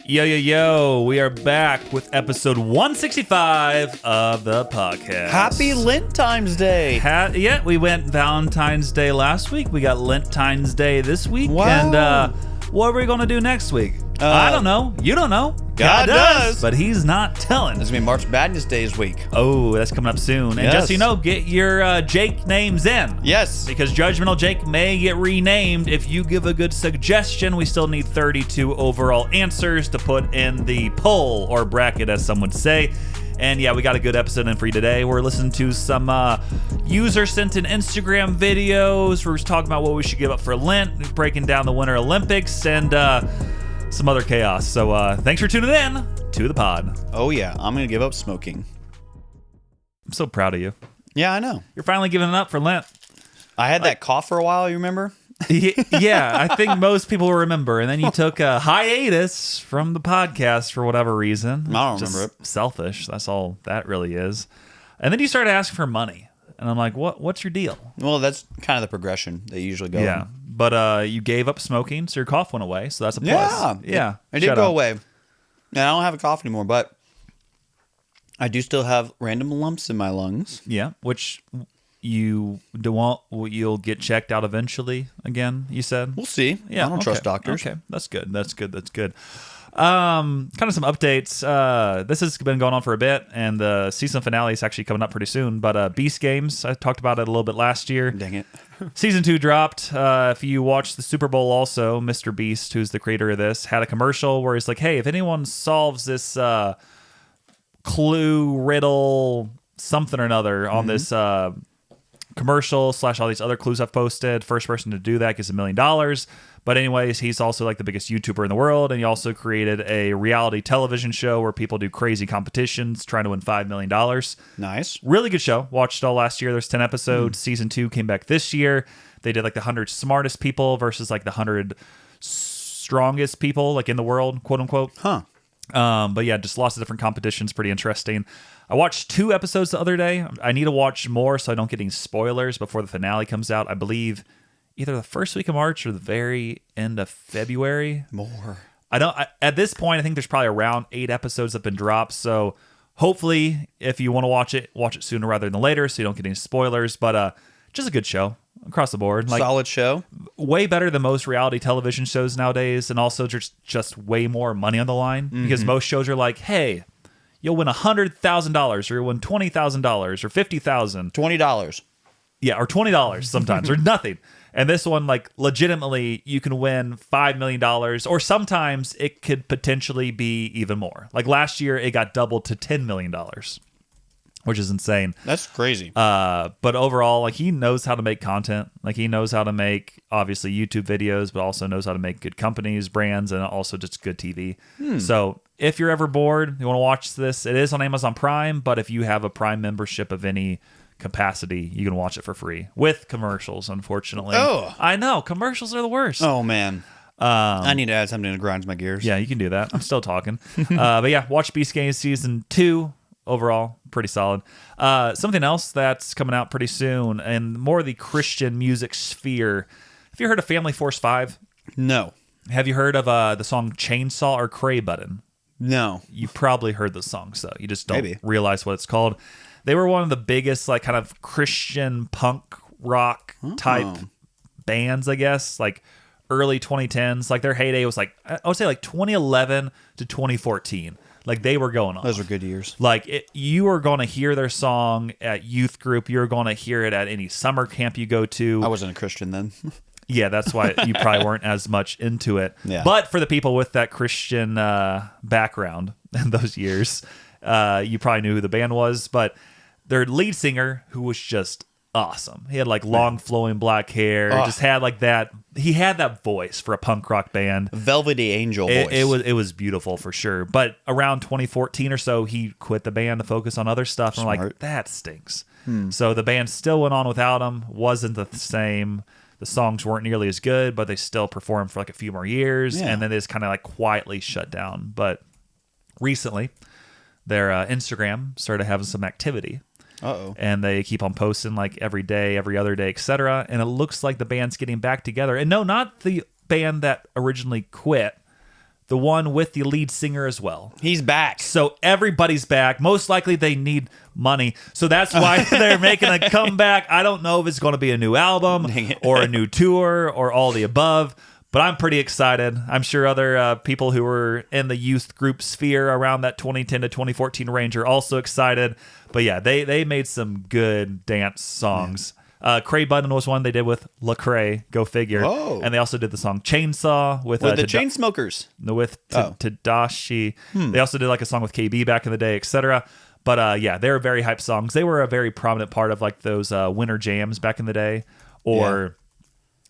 Yo, yo, yo, we are back with episode 165 of the podcast. Happy Lentine's Day. Yeah, we went Valentine's Day last week. We got Lentine's Day this week. Wow. And what are we going to do next week? I don't know. You don't know. God does. But he's not telling. It's going to be March Madness Days week. Oh, that's coming up soon. And just so you know, get your Jake names in. Yes. Because Judgmental Jake may get renamed if you give a good suggestion. We still need 32 overall answers to put in the poll, or bracket as some would say. And yeah, we got a good episode in for you today. We're listening to some user-sent in Instagram videos. We're talking about what we should give up for Lent, breaking down the Winter Olympics, and some other chaos. So thanks for tuning in to the pod. Oh, yeah. I'm going to give up smoking. I'm so proud of you. Yeah, I know. You're finally giving it up for Lent. I had that cough for a while, you remember? Yeah, I think most people will remember. And then you took a hiatus from the podcast for whatever reason. I don't remember it. Selfish. That's all that really is. And then you started asking for money. And I'm like, what's your deal? Well, that's kind of the progression they usually go Yeah. in. But you gave up smoking, so your cough went away. So that's a plus. Yeah. It did go away. Now, I don't have a cough anymore, but I do still have random lumps in my lungs. Yeah, which you you'll get checked out eventually again, you said? We'll see. Yeah, I don't trust doctors. Okay, that's good. Kind of some updates. This has been going on for a bit, and the season finale is actually coming up pretty soon. But Beast Games, I talked about it a little bit last year. Dang it. Season 2 dropped. If you watched the Super Bowl also, Mr. Beast, who's the creator of this, had a commercial where he's like, hey, if anyone solves this clue, riddle, something or another on this commercial / all these other clues I've posted, first person to do that gets $1 million. But anyways, he's also like the biggest YouTuber in the world, and he also created a reality television show where people do crazy competitions trying to win $5 million. Nice. Really good show. Watched it all last year. There's 10 episodes. Season 2 came back this year. They did like the 100 smartest people versus like the 100 strongest people like in the world, quote unquote. Huh. But yeah, just lots of different competitions. Pretty interesting. I watched 2 episodes the other day. I need to watch more so I don't get any spoilers before the finale comes out. I believe either the first week of March or the very end of February. More. At this point, I think there's probably around 8 episodes that have been dropped. So hopefully, if you want to watch it sooner rather than later so you don't get any spoilers. But just a good show across the board. Like, solid show. Way better than most reality television shows nowadays. And also just way more money on the line. Because most shows are like, hey, you'll win $100,000 or you'll win $20,000 or $50,000. $20. Yeah, or $20 sometimes or nothing. And this one, like, legitimately, you can win $5 million, or sometimes it could potentially be even more. Like last year, it got doubled to $10 million, which is insane. That's crazy. But overall, like, he knows how to make content. Like, he knows how to make, obviously, YouTube videos, but also knows how to make good companies, brands, and also just good TV. So if you're ever bored, you want to watch this, it is on Amazon Prime, but if you have a Prime membership of any capacity, you can watch it for free with commercials, unfortunately. Oh, I know, commercials are the worst. Oh man, I need to add something to grind my gears. Yeah, you can do that. I'm still talking. But yeah, watch Beast Games season 2. Overall, pretty solid. Something else that's coming out pretty soon, and more the Christian music sphere. Have you heard of Family Force 5? No. Have you heard of the song Chainsaw or Cray Button? No. You probably heard the song, so you just don't realize what it's called. They were one of the biggest, like, kind of Christian punk rock type bands, I guess, like early 2010s. Like, their heyday was like, I would say like 2011 to 2014. Like, they were going on. Those are good years. Like, you were going to hear their song at youth group. You were going to hear it at any summer camp you go to. I wasn't a Christian then. Yeah, that's why you probably weren't as much into it. Yeah. But for the people with that Christian background in those years, you probably knew who the band was. But their lead singer, who was just awesome. He had like long flowing black hair. Just had like that. He had that voice for a punk rock band. Velvety angel voice. It was beautiful for sure. But around 2014 or so, he quit the band to focus on other stuff. And I'm like, that stinks. So the band still went on without him. Wasn't the same. The songs weren't nearly as good, but they still performed for like a few more years. Yeah. And then they just kind of like quietly shut down. But recently, their Instagram started having some activity. Uh-oh. And they keep on posting like every day, every other day, etc. And it looks like the band's getting back together. And no, not the band that originally quit, the one with the lead singer as well. He's back. So everybody's back. Most likely they need money. So that's why they're making a comeback. I don't know if it's going to be a new album or a new tour or all the above, but I'm pretty excited. I'm sure other people who were in the youth group sphere around that 2010 to 2014 range are also excited. But yeah, they made some good dance songs. Cray Button was one they did with Lecrae, go figure. Oh. And they also did the song Chainsaw with the Chainsmokers. With Tadashi. They also did like a song with KB back in the day, etc. But yeah, they were very hype songs. They were a very prominent part of like those winter jams back in the day, or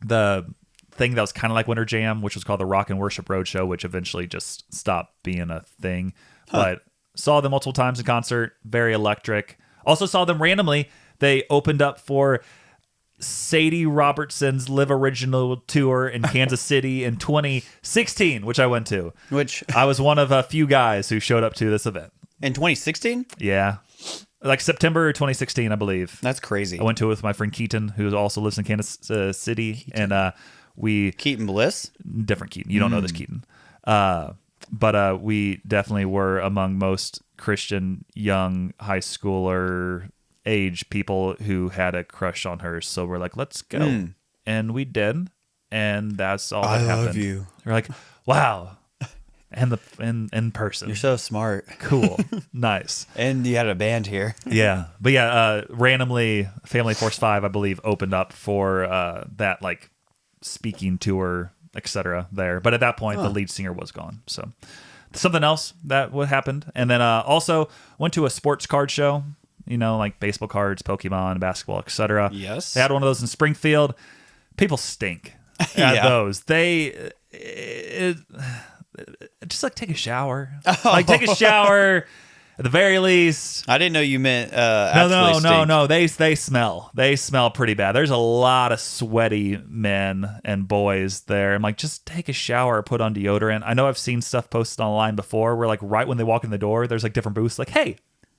the thing that was kind of like Winter Jam, which was called the Rock and Worship Roadshow, which eventually just stopped being a thing. But saw them multiple times in concert, very electric. Also saw them randomly. They opened up for Sadie Robertson's Live Original tour in Kansas City in 2016, which I went to. Which I was one of a few guys who showed up to this event. In 2016? Yeah. Like September 2016, I believe. That's crazy. I went to it with my friend Keaton, who also lives in Kansas City. And we... Keaton Bliss? Different Keaton. You don't know this Keaton. But we definitely were among most Christian young high schooler age people who had a crush on her. So we're like, let's go. And we did. And that's all that happened. I love you. We're like, wow. And in person. You're so smart. Cool. Nice. And you had a band here. Yeah. But yeah, randomly Family Force 5, I believe, opened up for that like speaking tour, etc. there. But at that point, the lead singer was gone. So something else that what happened. And then also went to a sports card show, you know, like baseball cards, Pokemon, basketball, etc. Yes. They had one of those in Springfield. People stink at those. They just like take a shower. Like take a shower at the very least. I didn't know you meant No. They smell. They smell pretty bad. There's a lot of sweaty men and boys there. I'm like, just take a shower, put on deodorant. I know I've seen stuff posted online before where like right when they walk in the door, there's like different booths like, hey,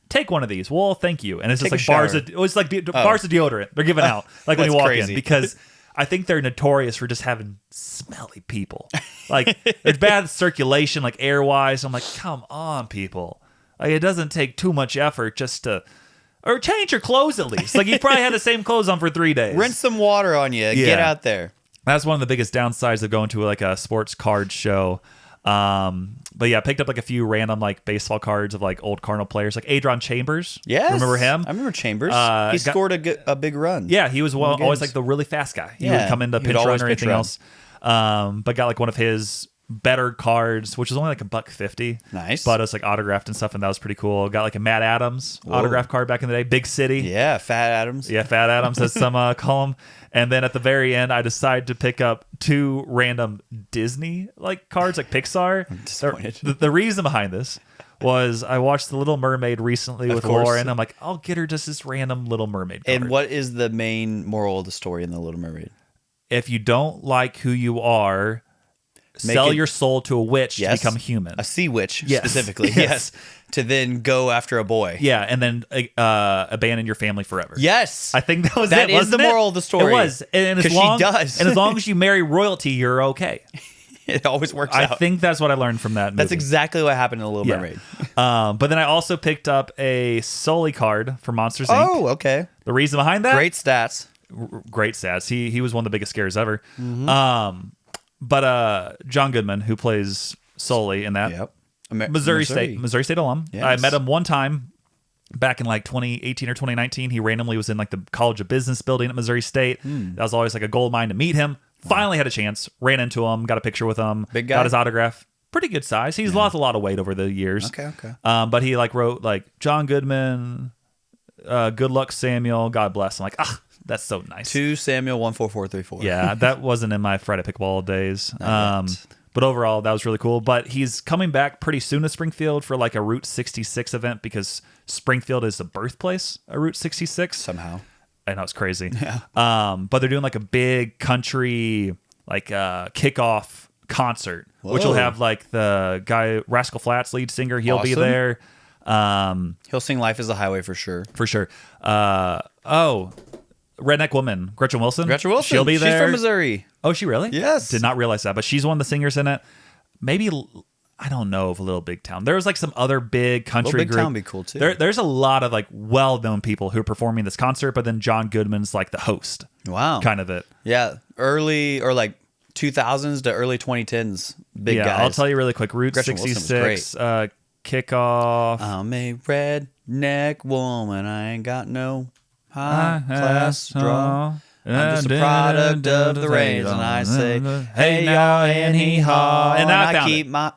take one of these. Well, thank you. And it's just like bars of deodorant they're giving out like when you walk in, because I think they're notorious for just having smelly people. Like there's bad circulation, like air wise. I'm like, come on, people. Like, it doesn't take too much effort just to, or change your clothes at least. Like you probably had the same clothes on for 3 days. Rinse some water on you. Get out there. That's one of the biggest downsides of going to like a sports card show. But yeah, I picked up like a few random like baseball cards of like old Cardinal players, like Adron Chambers. Yes. Remember him? I remember Chambers. He scored a big run. Yeah, he was always like the really fast guy. He would come into pinch run or anything else. But got like one of his better cards, which was only like $1.50. Nice. But it was like autographed and stuff, and that was pretty cool. Got like a Matt Adams autograph card back in the day. Big City. Yeah, Fat Adams. Yeah, Fat Adams has some call him. And then at the very end, I decided to pick up 2 random Disney like cards, like Pixar. I'm disappointed. The reason behind this was I watched The Little Mermaid recently with Lauren. I'm like, I'll get her just this random Little Mermaid card. And what is the main moral of the story in The Little Mermaid? If you don't like who you are, sell your soul to a witch to become human. A sea witch, specifically. Yes. To then go after a boy. Yeah, and then abandon your family forever. Yes. I think that was that is the moral of the story. It was. And because she does. And as long as you marry royalty, you're okay. It always works out. I think that's what I learned from that movie. That's exactly what happened in The Little Mermaid. But then I also picked up a Sully card for Monsters Inc. Oh, okay. The reason behind that? Great stats. Great stats. He was one of the biggest scares ever. Mm-hmm. But John Goodman, who plays Sully in that, Missouri State alum. Yes. I met him one time back in like 2018 or 2019. He randomly was in like the College of Business building at Missouri State. That was always like a gold mine to meet him. Finally had a chance, ran into him, got a picture with him, big guy. Got his autograph. Pretty good size. He's lost a lot of weight over the years. Okay. But he like wrote like John Goodman, good luck Samuel, God bless. I'm like, that's so nice. 2 Samuel 14434. Yeah, that wasn't in my Friday Pickleball days. But overall, that was really cool. But he's coming back pretty soon to Springfield for like a Route 66 event because Springfield is the birthplace of Route 66. Somehow. I know, it's crazy. Yeah. But they're doing like a big country like kickoff concert, which will have like the guy Rascal Flatts lead singer. He'll be there. He'll sing "Life Is a Highway" for sure. For sure. Redneck Woman, Gretchen Wilson. She'll be there. She's from Missouri. Oh, she really? Yes. Did not realize that, but she's one of the singers in it. Maybe I don't know of Little Big Town. There was like some other big country Little Big group. Town would be cool too. There's a lot of like well-known people who are performing this concert, but then John Goodman's like the host. Wow. Kind of it. Yeah. Early or like 2000s to early 2010s. Big guys. I'll tell you really quick. Route Gretchen Wilson was 66 kickoff. I'm a redneck woman. I ain't got no high class draw. I'm just a product of the rains, and I say, hey, y'all, and hee-haw. And I keep my...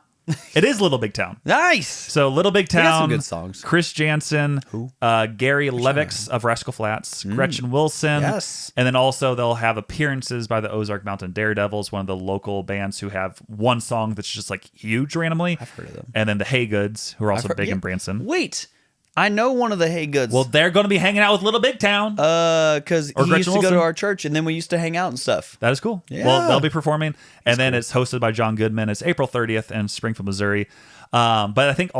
It is Little Big Town. Nice. So Little Big Town. They got some good songs. Chris Jansen, Gary Levix of Rascal Flats, Gretchen Wilson. Yes. And then also they'll have appearances by the Ozark Mountain Daredevils, one of the local bands who have one song that's just like huge randomly. I've heard of them. And then the Hay Goods, who are also big in Branson. Wait. I know one of the Hay Goods. Well, they're going to be hanging out with Little Big Town. Because he used to go to our church, and then we used to hang out and stuff. That is cool. Yeah. Well, they'll be performing. And then it's hosted by John Goodman. It's April 30th in Springfield, Missouri. But I think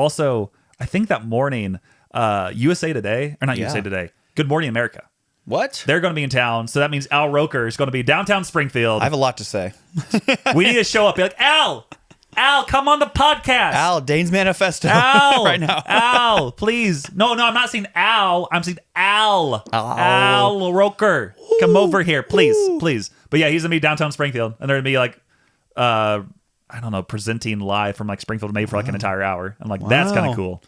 that morning, USA Today, or not USA Today, Good Morning America. What? They're going to be in town. So that means Al Roker is going to be downtown Springfield. I have a lot to say. We need to show up. Be like, Al, come on the podcast. Al, Dane's Manifesto. Al, right now. Al, please. No, I'm not saying Al. I'm saying Al. Al Roker. Come over here, please, please. But yeah, he's going to be downtown Springfield. And they're going to be like, I don't know, presenting live from like Springfield to May for like an entire hour. I'm like, that's kind of cool.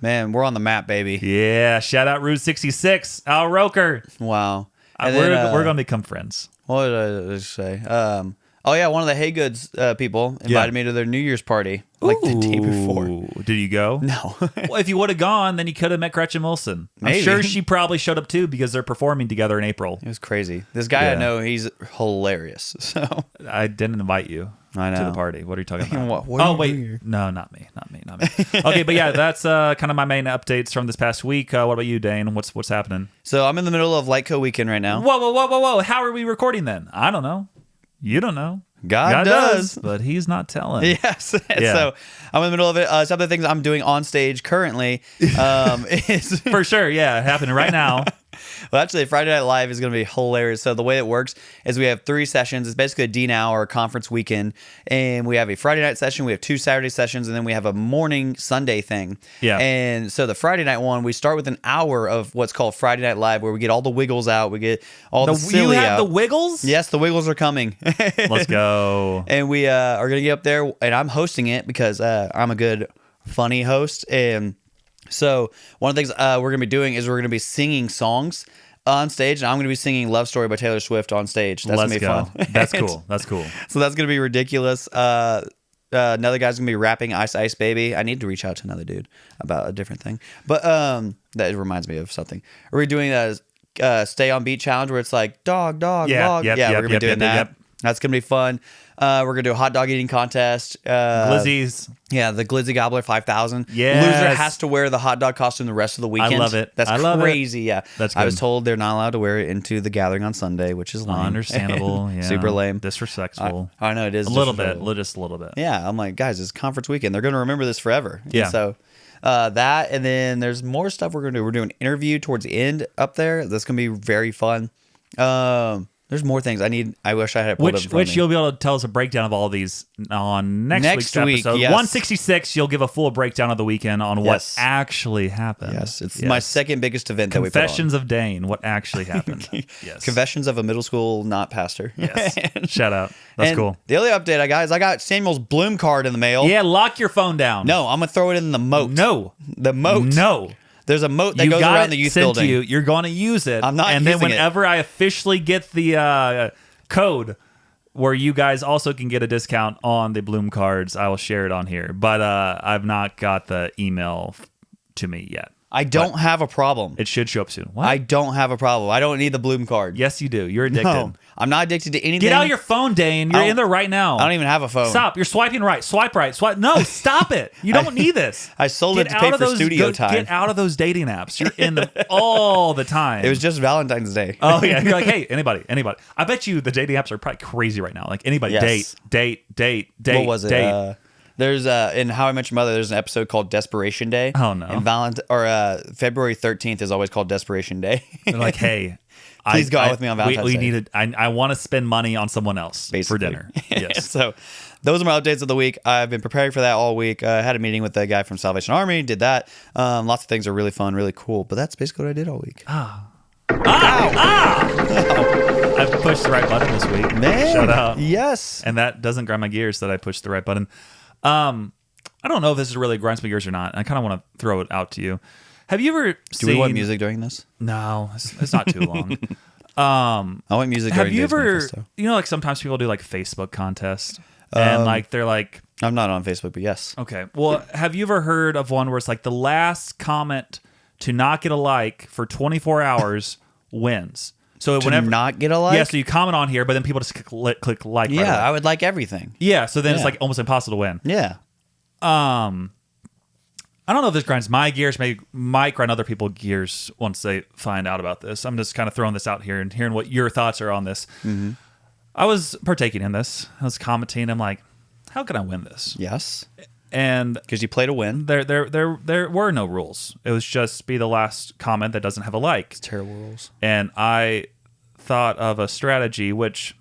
Man, we're on the map, baby. Yeah, shout out Route 66, Al Roker. Wow. And we're going to become friends. What did I say? One of the Hay Goods people invited me to their New Year's party like the day before. Did you go? No. Well, if you would have gone, then you could have met Gretchen Wilson. Maybe. I'm sure she probably showed up too because they're performing together in April. It was crazy. This guy I know, he's hilarious. So I didn't invite you. I know. To the party. What are you talking about? What wait. No, not me. Okay, but yeah, that's kind of my main updates from this past week. What about you, Dane? What's happening? So I'm in the middle of Lightco weekend right now. Whoa. How are we recording then? I don't know. You don't know. God does. But he's not telling. Yes. Yeah. So I'm in the middle of it. Some of the things I'm doing on stage currently is... For sure, yeah, happening right now. Well, actually, Friday Night Live is going to be hilarious. So the way it works is we have 3 sessions. It's basically a D-Now or a conference weekend. And we have a Friday night session, we have 2 Saturday sessions, and then we have a morning Sunday thing. Yeah. And so the Friday night one, we start with an hour of what's called Friday Night Live, where we get all the wiggles out. We get all the silly You have out. the wiggles? Yes, the wiggles are coming. Let's go. And we are going to get up there, and I'm hosting it because I'm a good, funny host. And so one of the things we're going to be doing is we're going to be singing songs on stage, and I'm going to be singing Love Story by Taylor Swift on stage. That's going to be fun. That's cool. That's cool. So that's going to be ridiculous. Another guy's going to be rapping Ice Ice Baby. I need to reach out to another dude about a different thing. But that reminds me of something. Are we doing a Stay on Beat challenge where it's like dog, dog, dog? We're going to be doing that. Yep. That's going to be fun. We're going to do a hot dog eating contest. Glizzies. Yeah, the Glizzy Gobbler 5000. Yes. Loser has to wear the hot dog costume the rest of the weekend. I love it. That's crazy. Yeah. That's good. I was told they're not allowed to wear it into the gathering on Sunday, which is lame. Understandable. Yeah. Super lame. Disrespectful. I know it is. A little bit. Just a little bit. Yeah. I'm like, guys, it's conference weekend. They're going to remember this forever. Yeah. And so that, and then there's more stuff we're going to do. We're doing an interview towards the end up there. That's going to be very fun. There's more things I wish I had pulled up in front of me. You'll be able to tell us a breakdown of all these on next week's episode. Yes. 166, you'll give a full breakdown of the weekend on what actually happened. Yes, it's my second biggest event that we put on. Confessions of Dane, what actually happened. Yes. Confessions of a middle school not pastor. Yes. Shout out. That's cool. The other update I got is I got Samuel's Bloom card in the mail. Yeah, lock your phone down. No, I'm going to throw it in the moat. No. The moat. No. There's a moat that goes around the youth building. You're going to use it. I'm not and using then whenever I officially get the code where you guys also can get a discount on the Bloom cards, I will share it on here. But I've not got the email to me yet. I don't have a problem. It should show up soon. What? I don't have a problem. I don't need the Bloom card. Yes, you do. You're addicted. No, I'm not addicted to anything. Get out your phone, Dane. You're in there right now. I don't even have a phone. Stop. You're swiping right. Swipe right. Swipe. No, stop it. You don't need this. I sold it to pay for studio time. Get out of those dating apps. You're in them all the time. It was just Valentine's Day. Oh, yeah. You're like, hey, anybody. I bet you the dating apps are probably crazy right now. Like anybody. Yes. Date. What was it? Date. There's in How I Met Your Mother, there's an episode called Desperation Day. Oh, no. And February 13th is always called Desperation Day. They're like, hey, Please go out with me on Valentine's we Day. needed. I want to spend money on someone else Basically. for dinner. Yes. So those are my updates of the week. I've been preparing for that all week. I had a meeting with the guy from Salvation Army, did that. Lots of things are really fun, really cool. But that's basically what I did all week. I pushed the right button this week. Man, Shout out. Yes. And that doesn't grind my gears that I pushed the right button. I don't know if this really grinds my gears or not. I kind of want to throw it out to you. Have you ever seen... Do we want music during this? No, it's not too long. I want music during Have you Dave's ever... Manifesto. You know, like sometimes people do like Facebook contests. And like they're like... I'm not on Facebook, but yes. Okay. Well, have you ever heard of one where it's like the last comment to not get a like for 24 hours wins? So To whenever not get a like? yeah, so you comment on here, but then people just click like. Right Yeah, away. I would like everything. Yeah. So then it's Yeah. like almost impossible to win. Yeah. I don't know if this grinds my gears. Maybe might grind other people's gears once they find out about this. I'm just kind of throwing this out here and hearing what your thoughts are on this. Mm-hmm. I was partaking in this. I was commenting. I'm like, how can I win this? Yes. And Because you play to win. there were no rules. It was just be the last comment that doesn't have a like. Terrible rules. And I thought of a strategy which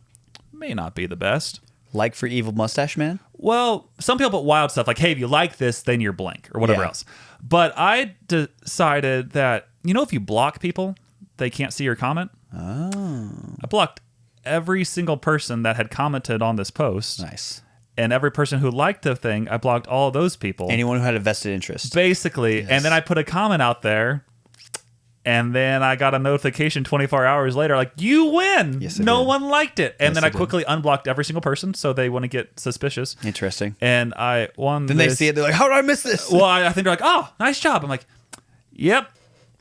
may not be the best. Like for Evil Mustache Man? Well, some people put wild stuff like, hey, if you like this, then you're blank or whatever Yeah. else. But I decided that, you know, if you block people, they can't see your comment. Oh. I blocked every single person that had commented on this post. Nice. And every person who liked the thing, I blocked all of those people. Anyone who had a vested interest. Basically. Yes. And then I put a comment out there. And then I got a notification 24 hours later, like, you win. Yes, I no did. one liked it. And Yes, then I I did. quickly unblocked every single person so they wouldn't get suspicious. Interesting. And I won. Then they see it, they're like, how did I miss this? Well, I think they're like, oh, nice job. I'm like, yep.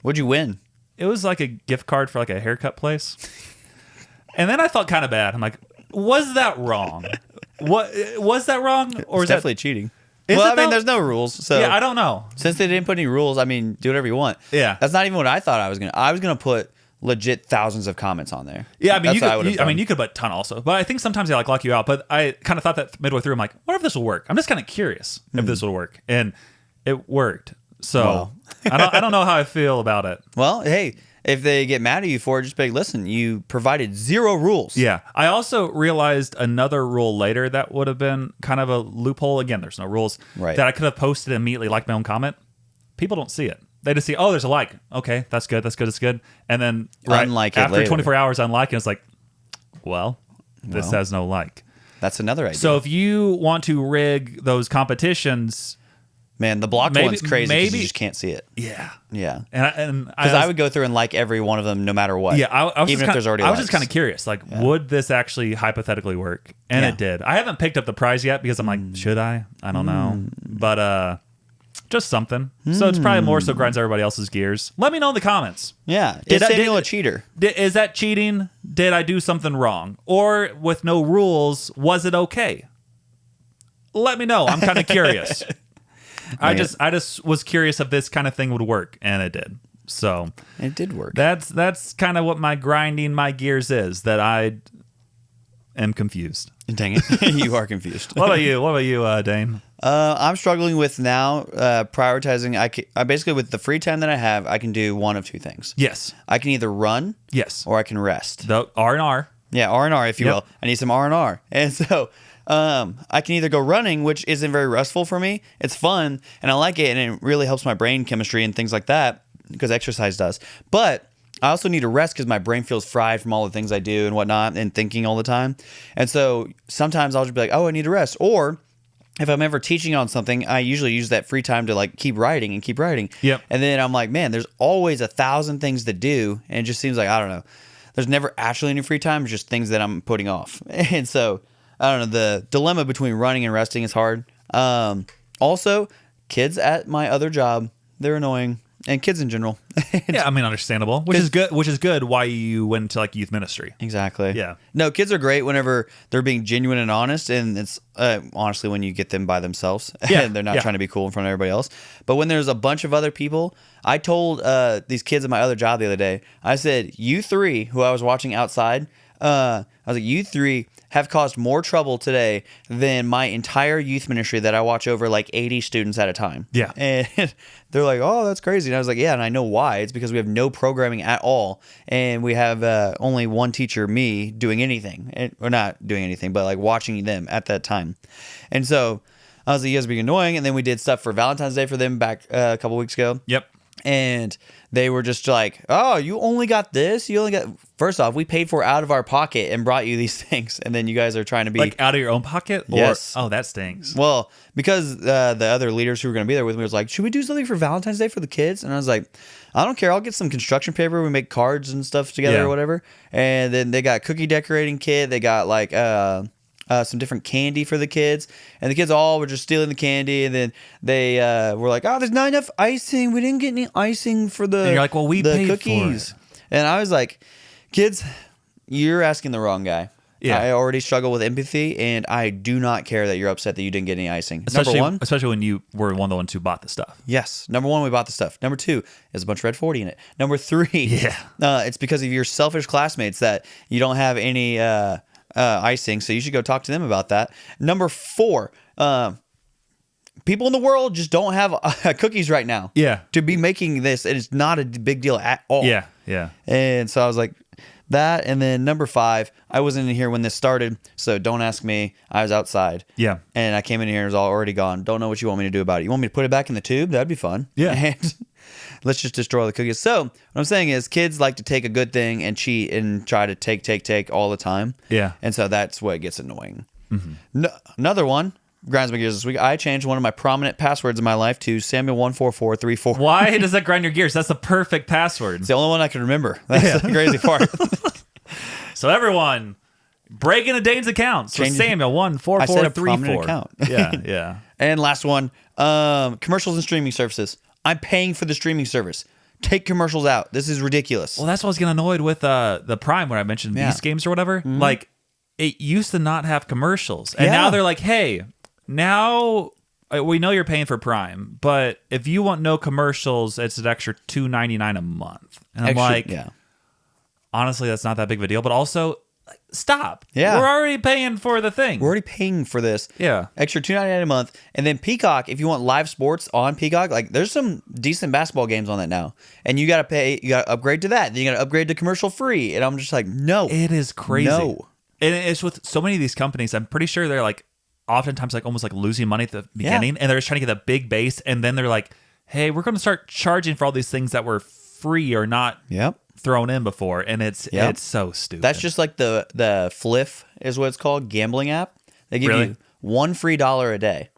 What'd you win? It was like a gift card for like a haircut place. And then I felt kind of bad. I'm like, was that wrong? What was that wrong? Or It's is that definitely cheating. Is Well, it I mean, though? there's no rules. So Yeah, I don't know. since they didn't put any rules, I mean, do whatever you want. Yeah. That's not even what I thought I was going to. I was going to put legit thousands of comments on there. Yeah, I mean, That's you what I could. would've I mean, done. you could put a ton also, but I think sometimes they like lock you out. But I kind of thought that midway through, I'm like, what if this will work? I'm just kind of curious if this will work, and it worked. So Well. I don't know how I feel about it. Well, hey, if they get mad at you for it, just be like, listen, you provided zero rules. Yeah. I also realized another rule later that would have been kind of a loophole. Again, there's no rules. Right. That I could have posted and immediately liked my own comment. People don't see it. They just see, oh, there's a like. Okay, that's good. That's good. That's good. And then Unlike it after later. 24 hours, unlike it, it's like, well, this Well. has no like. That's another idea. So if you want to rig those competitions, man, the blocked maybe- one's crazy because maybe- you just can't see it. yeah. Yeah. And Because I would go through and like every one of them no matter what. Yeah, I was even just if there's already I was just likes. kind of curious, like, would this actually hypothetically work? And Yeah. it did. I haven't picked up the prize yet because I'm like, should I? I don't know, but just something. So it's probably more so grinds everybody else's gears. Let me know in the comments. Yeah. Did Is I- Samuel did- a cheater? Is that cheating? Did I do something wrong? Or with no rules, was it okay? Let me know. I'm kind of curious. I just was curious if this kind of thing would work, and it did. So It did work. that's kind of what my grinding my gears is. That I am confused. Dang it. You are confused. What about you? What about you, Dane? I'm struggling with now prioritizing. I basically, with the free time that I have, I can do one of two things. Yes. I can either run Yes. or I can rest. The R&R. Yeah, R&R, if you Yep. will. I need some R&R. And so I can either go running, which isn't very restful for me. It's fun, and I like it, and it really helps my brain chemistry and things like that, because exercise does. But I also need to rest because my brain feels fried from all the things I do and whatnot and thinking all the time. And so sometimes I'll just be like, oh, I need to rest. Or if I'm ever teaching on something, I usually use that free time to like keep writing and keep writing. Yep. And then I'm like, man, there's always 1,000 things to do. And it just seems like, I don't know, there's never actually any free time. It's just things that I'm putting off. And so, I don't know, the dilemma between running and resting is hard. Also, kids at my other job, they're annoying. And kids in general. Yeah, I mean, understandable. Which is good. Which is good. Why you went to like youth ministry? Exactly. Yeah. No, kids are great whenever they're being genuine and honest, and it's honestly when you get them by themselves Yeah, and they're not yeah. trying to be cool in front of everybody else. But when there's a bunch of other people, I told these kids at my other job the other day, I said, you three who I was watching outside, I was like, you three have caused more trouble today than my entire youth ministry that I watch over like 80 students at a time. Yeah. And they're like, oh, that's crazy. And I was like, yeah, and I know why. It's because we have no programming at all. And we have only one teacher, me, doing anything. Or not doing anything, but like watching them at that time. And so I was like, you guys are being annoying. And then we did stuff for Valentine's Day for them back a couple weeks ago. Yep. And they were just like, oh, you only got this? You only got... First off, we paid for out of our pocket and brought you these things. And then you guys are trying to be... Like out of your own pocket? Or... Yes. Oh, that stinks. Well, because the other leaders who were going to be there with me was like, should we do something for Valentine's Day for the kids? And I was like, I don't care. I'll get some construction paper. We make cards and stuff together or whatever. And then they got cookie decorating kit. They got like... some different candy for the kids, and the kids all were just stealing the candy, and then they were like, oh, there's not enough icing, we didn't get any icing for the, and you're like, well, we the paid cookies for it. And I was like, kids, you're asking the wrong guy. Yeah. I already struggle with empathy, and I do not care that you're upset that you didn't get any icing. Especially, Number one, especially when you were one of the ones who bought the stuff. yes. Number one, we bought the stuff. Number two, there's a bunch of Red 40 in it. Number three, it's because of your selfish classmates that you don't have any icing, so you should go talk to them about that. Number four, people in the world just don't have cookies right now. Yeah. To be making this, and it's not a big deal at all. Yeah, yeah. And so I was like, that. And then number five, I wasn't in here when this started, so don't ask me. I was outside. Yeah. And I came in here, it was all already gone. Don't know what you want me to do about it. You want me to put it back in the tube? That'd be fun. Yeah. And let's just destroy all the cookies. So what I'm saying is kids like to take a good thing and cheat and try to take all the time. Yeah. And so that's what gets annoying. No, another one grinds my gears this week. I changed one of my prominent passwords in my life to Samuel14434. Why does that grind your gears? That's the perfect password. It's the only one I can remember. That's the crazy part. So everyone, break into Dane's accounts. So Samuel I said a prominent 14434. account. Yeah, yeah. And last one, commercials and streaming services. I'm paying for the streaming service. Take commercials out. This is ridiculous. Well, that's why I was getting annoyed with the Prime when I mentioned Beast Games or whatever. Mm-hmm. Like, it used to not have commercials. And now they're like, hey, now we know you're paying for Prime, but if you want no commercials, it's an extra $2.99 a month. And I'm like, honestly, that's not that big of a deal. But also, stop. Yeah. We're already paying for the thing. We're already paying for this. Yeah. Extra $2.99 a month. And then Peacock, if you want live sports on Peacock, like there's some decent basketball games on that now. And you gotta pay, you gotta upgrade to that. Then you gotta upgrade to commercial free. And I'm just like, no. It is crazy. No. And it's with so many of these companies, I'm pretty sure they're like oftentimes like almost like losing money at the beginning, and they're just trying to get a big base, and then they're like, hey, we're gonna start charging for all these things that were free or not thrown in before, and it's so stupid. That's just like the Fliff is what it's called, gambling app. They give you $1 free a day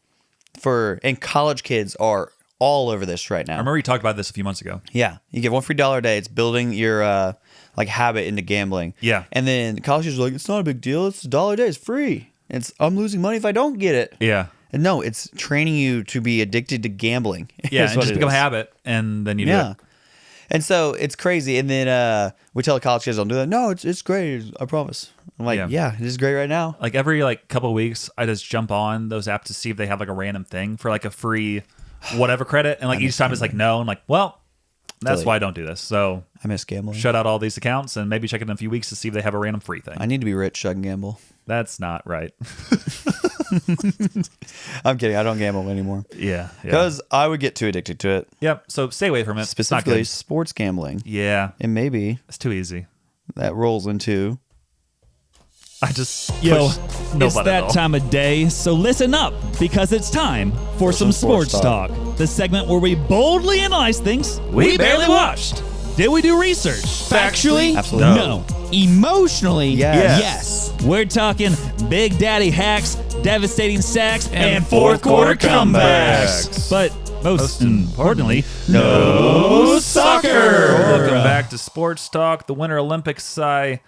and college kids are all over this right now. I remember you talked about this a few months ago. Yeah, you get $1 free a day. It's building your like habit into gambling. Yeah, and then college kids are like, it's not a big deal. It's $1 a day. It's free. I'm losing money if I don't get it. Yeah. And no, it's training you to be addicted to gambling. Yeah, and just become a habit, and then you do it. And so it's crazy. And then we tell college kids don't do that. No, it's great. I promise. I'm like, yeah, it is great right now. Like every like couple of weeks, I just jump on those apps to see if they have like a random thing for like a free whatever credit. And like each time it's like no. I'm like, well, that's why I don't do this. So I miss gambling. Shut out all these accounts and maybe check it in a few weeks to see if they have a random free thing. I need to be rich so I can gamble. That's not right. I'm kidding. I don't gamble anymore. Yeah. Because I would get too addicted to it. Yep. So stay away from it. Specifically sports gambling. Yeah. And maybe it's too easy. That rolls into... I just... It's that time of day, so listen up, because it's time for some sports talk. The segment where we boldly analyze things we barely watched. Did we do research? Factually? Absolutely. No. Emotionally? Yes. We're talking Big Daddy hacks, devastating sacks, and fourth quarter comebacks. But most importantly, no soccer. Welcome back to Sports Talk. The Winter Olympics, I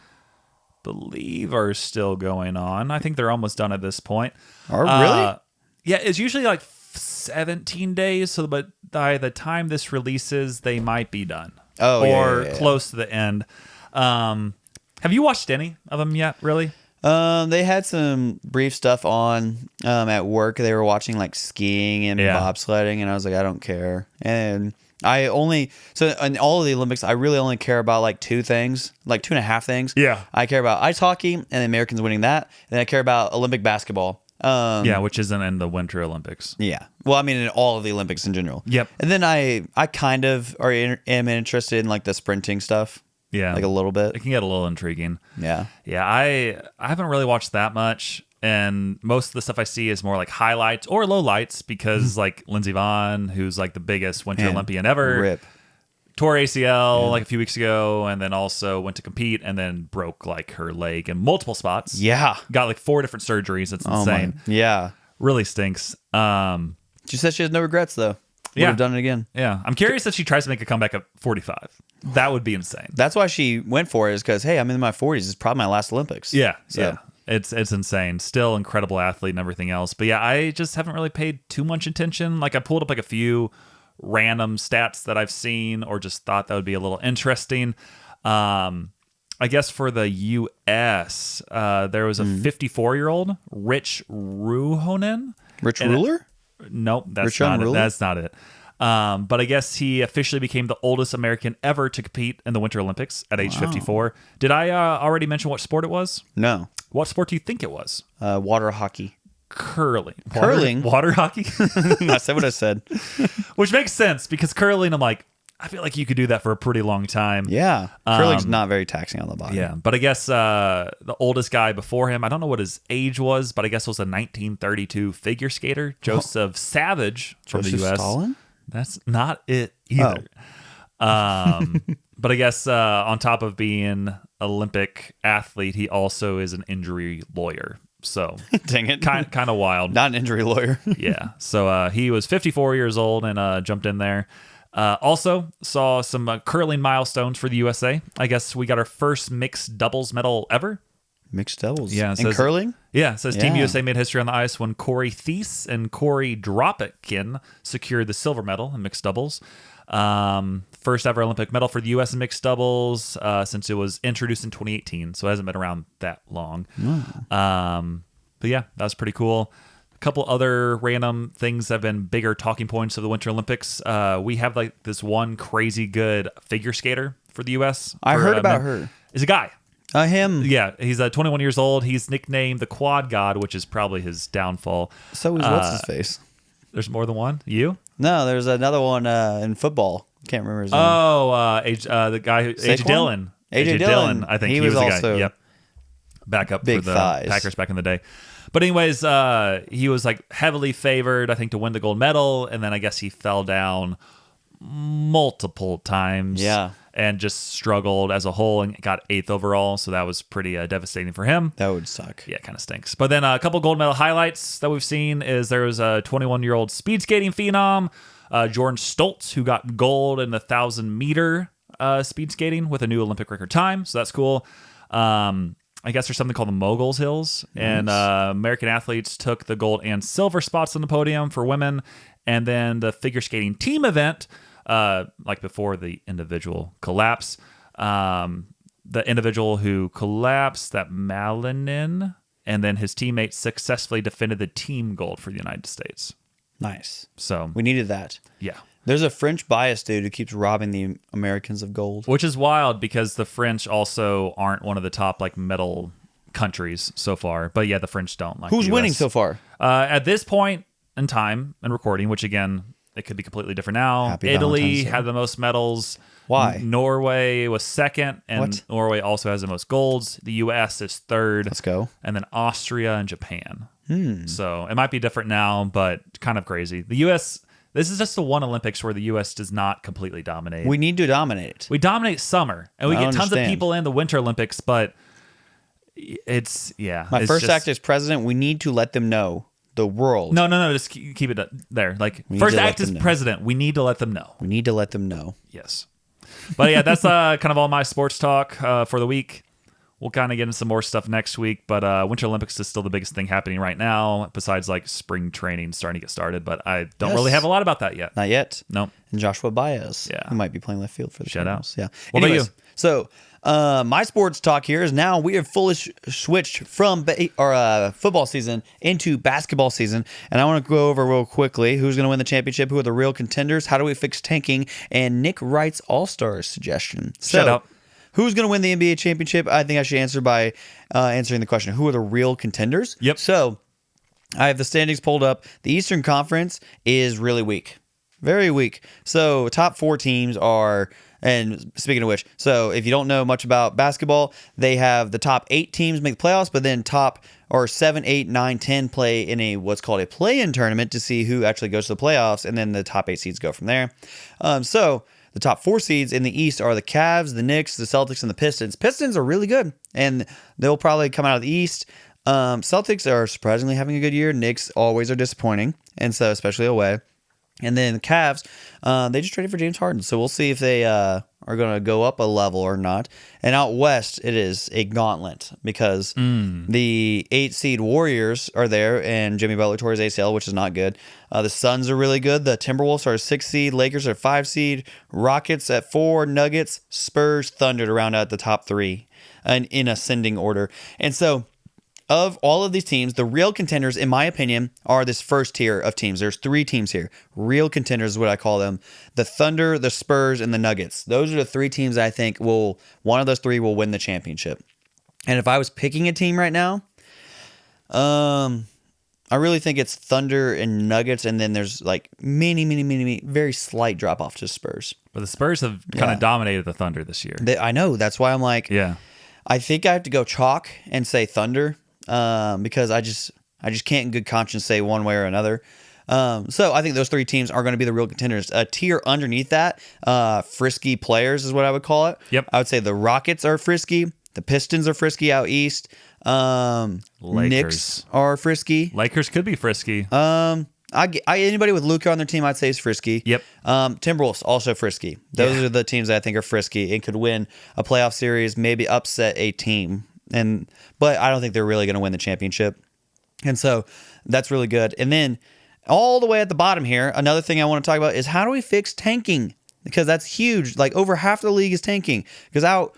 believe, are still going on. I think they're almost done at this point. Really? Yeah, it's usually like 17 days. So, but by the time this releases, they might be done. Or close to the end. Have you watched any of them yet, really? They had some brief stuff on at work. They were watching like skiing and bobsledding, and I was like, I don't care. And So in all of the Olympics, I really only care about like two things, like 2.5 things. Yeah. I care about ice hockey and the Americans winning that, and I care about Olympic basketball. Yeah, which isn't in the Winter Olympics. Yeah. Well, I mean, in all of the Olympics in general. Yep. And then I kind of am interested in like the sprinting stuff. Yeah. Like a little bit. It can get a little intriguing. Yeah. Yeah, I haven't really watched that much. And most of the stuff I see is more like highlights or lowlights because like Lindsey Vonn, who's like the biggest Winter Olympian ever, Rip. tore ACL like a few weeks ago, and then also went to compete and then broke like her leg in multiple spots. Yeah. Got like 4 different surgeries. It's insane. Yeah. Really stinks. She says she has no regrets though. Would have done it again. Yeah. I'm curious if she tries to make a comeback at 45. That would be insane. That's why she went for it, is because, hey, I'm in my 40s. It's probably my last Olympics. Yeah. So. Yeah. It's insane. Still incredible athlete and everything else. But yeah, I just haven't really paid too much attention. Like I pulled up like a few random stats that I've seen or just thought that would be a little interesting. I guess for the U.S., there was a 54-year-old, Rich Ruohonen. Rich Ruler? Nope, that's Rich not it. Unruly? That's not it. But I guess he officially became the oldest American ever to compete in the Winter Olympics at age 54. Did I already mention what sport it was? No. What sport do you think it was? Water hockey. Curling. Curling? Water hockey? I said what I said. Which makes sense because curling, I'm like, I feel like you could do that for a pretty long time. Yeah. Curling's not very taxing on the body. Yeah. But I guess the oldest guy before him, I don't know what his age was, but I guess it was a 1932 figure skater, Joseph Savage from the U.S. Stalin? That's not it either. But I guess on top of being Olympic athlete, he also is an injury lawyer. So dang it, kind of wild. Not an injury lawyer. Yeah. So he was 54 years old and jumped in there. Also saw some curling milestones for the USA. I guess we got our first mixed doubles medal ever. Mixed doubles. Yeah. In curling? Yeah. It says Team USA made history on the ice when Corey Thies and Corey Dropitkin secured the silver medal in mixed doubles. First ever Olympic medal for the U.S. in mixed doubles since it was introduced in 2018. So it hasn't been around that long. But yeah, that was pretty cool. A couple other random things that have been bigger talking points of the Winter Olympics. We have like this one crazy good figure skater for the U.S. I heard about her. Is a guy. Him. Yeah, he's 21 years old. He's nicknamed the Quad God, which is probably his downfall. So is what's his face? There's more than one? You? No, there's another one in football. Can't remember his name. The guy who AJ Saquon? Dillon. AJ Dillon. I think He he was the guy. also Yep. Backup big for the thighs. Packers back in the day. But anyways, he was like heavily favored, I think, to win the gold medal, and then I guess he fell down multiple times. Yeah. And just struggled as a whole and got 8th overall, so that was pretty devastating for him. That would suck. Yeah, it kind of stinks. But then a couple gold medal highlights that we've seen is there was a 21-year-old speed skating phenom, Jordan Stoltz, who got gold in the 1,000-meter speed skating with a new Olympic record time, so that's cool. I guess there's something called the Moguls Hills, and American athletes took the gold and silver spots on the podium for women, and then the figure skating team event, like before the individual collapse, the individual who collapsed, that Malinin, and then his teammates successfully defended the team gold for the United States. Nice. So We needed that. yeah. There's a French bias dude who keeps robbing the Americans of gold. Which is wild because the French also aren't one of the top like medal countries so far. But yeah, the French don't like. Who's the winning US. so far? At this point in time and recording, which again, it could be completely different now. Happy Italy Valentine's Day. had the most medals. Why? Norway was second, and What? Norway also has the most golds. The U.S. is third. Let's go. And then Austria and Japan. So it might be different now, but kind of crazy. The U.S. This is just the one Olympics where the U.S. does not completely dominate. We need to dominate. We dominate summer, and we I get tons of understand. people in the Winter Olympics, but it's, yeah. My it's first just- act as president, we need to let them know, the world. No, just keep it there. Like, need first to let act as them know. president, we need to let them know. We need to let them know. Yes. But yeah, that's kind of all my sports talk for the week. We'll kind of get into some more stuff next week, but Winter Olympics is still the biggest thing happening right now, besides like spring training starting to get started. But I don't really have a lot about that yet. Not yet. No. And Joshua Baez, Yeah. who might be playing left field for the Shout out. Cardinals. Yeah. What about you? So my sports talk here is now we have fully switched from football season into basketball season, and I want to go over real quickly who's going to win the championship, who are the real contenders, how do we fix tanking, and Nick Wright's All-Star suggestion. So, Shout out. Who's going to win the NBA championship? I think I should answer by answering the question, who are the real contenders? Yep. So I have the standings pulled up. The Eastern Conference is really weak. Very weak. So top 4 teams are, and speaking of which, so if you don't know much about basketball, they have the top 8 teams make the playoffs, but then top 7, 8, 9, 10 play in a what's called a play-in tournament to see who actually goes to the playoffs, and then the top 8 seeds go from there. So the top 4 seeds in the East are the Cavs, the Knicks, the Celtics, and the Pistons. Pistons are really good, and they'll probably come out of the East. Celtics are surprisingly having a good year. Knicks always are disappointing, and so especially away. And then the Cavs, they just traded for James Harden, so we'll see if they are going to go up a level or not. And out west, it is a gauntlet because the 8 seed Warriors are there, and Jimmy Butler tore his ACL, which is not good. The Suns are really good. The Timberwolves are a 6 seed. Lakers are 5 seed. Rockets at 4. Nuggets, Spurs, Thunder to round out the top 3 and in ascending order. And so of all of these teams, the real contenders, in my opinion, are this first tier of teams. There's 3 teams here. Real contenders is what I call them. The Thunder, the Spurs, and the Nuggets. Those are the 3 teams I think one of those 3 will win the championship. And if I was picking a team right now, I really think it's Thunder and Nuggets, and then there's like many, very slight drop off to Spurs. But the Spurs have kind of dominated the Thunder this year. I know. That's why I'm like, yeah. I think I have to go chalk and say Thunder. Because I just can't in good conscience say one way or another. So I think those 3 teams are going to be the real contenders. A tier underneath that, frisky players is what I would call it. Yep. I would say the Rockets are frisky. The Pistons are frisky out east. Knicks are frisky. Lakers could be frisky. Anybody with Luka on their team, I'd say is frisky. Yep. Timberwolves also frisky. Those are the teams that I think are frisky and could win a playoff series, maybe upset a team. But I don't think they're really going to win the championship. And so that's really good. And then all the way at the bottom here, another thing I want to talk about is how do we fix tanking? Because that's huge. Like over half the league is tanking. Because out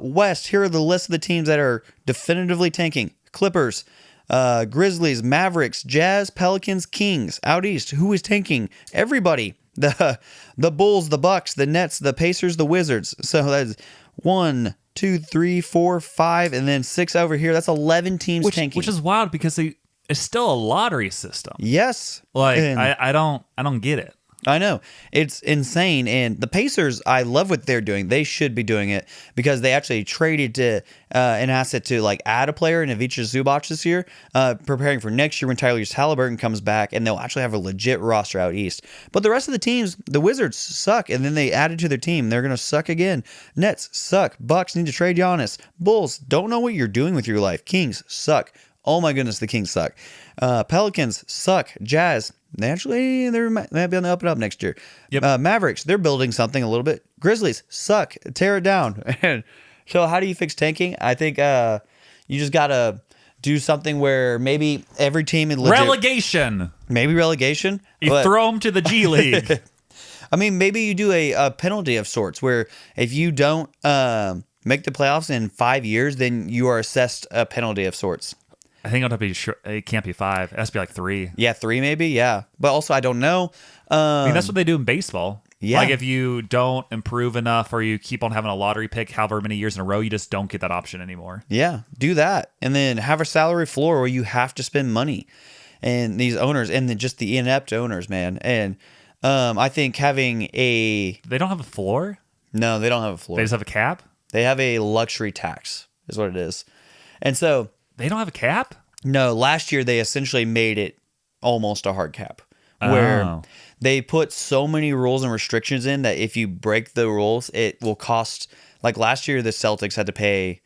west, here are the list of the teams that are definitively tanking. Clippers, Grizzlies, Mavericks, Jazz, Pelicans, Kings. Out east, who is tanking? Everybody. The Bulls, the Bucks, the Nets, the Pacers, the Wizards. So that's 1, 2, 3, 4, 5, and then 6 over here. That's 11 teams tanking. Which is wild because it's still a lottery system. Yes. Like I don't get it. I know. It's insane. And the Pacers, I love what they're doing. They should be doing it because they actually traded to an asset to like add a player in Ivica Zubac this year, preparing for next year when Tyrese Halliburton comes back, and they'll actually have a legit roster out east. But the rest of the teams, the Wizards suck, and then they added to their team. They're going to suck again. Nets suck. Bucks need to trade Giannis. Bulls don't know what you're doing with your life. Kings suck. Oh my goodness, the Kings suck. Pelicans suck. Jazz, they might be on the up and up next year. Yep. Mavericks, they're building something a little bit. Grizzlies suck. Tear it down. So how do you fix tanking? I think you just got to do something where maybe every team in relegation. Maybe relegation. You throw them to the G League. I mean, maybe you do a penalty of sorts where if you don't make the playoffs in 5 years, then you are assessed a penalty of sorts. I think it can't be 5. It has to be like 3. Yeah, 3 maybe. Yeah, but also I don't know. I mean, that's what they do in baseball. Yeah. Like if you don't improve enough or you keep on having a lottery pick however many years in a row, you just don't get that option anymore. Yeah, do that. And then have a salary floor where you have to spend money. And these owners, and then just the inept owners, man. And I think having They don't have a floor? No, they don't have a floor. They just have a cap? They have a luxury tax is what it is. And so They don't have a cap? No, last year they essentially made it almost a hard cap. Where they put so many rules and restrictions in that if you break the rules, it will cost. Like last year, the Celtics had to pay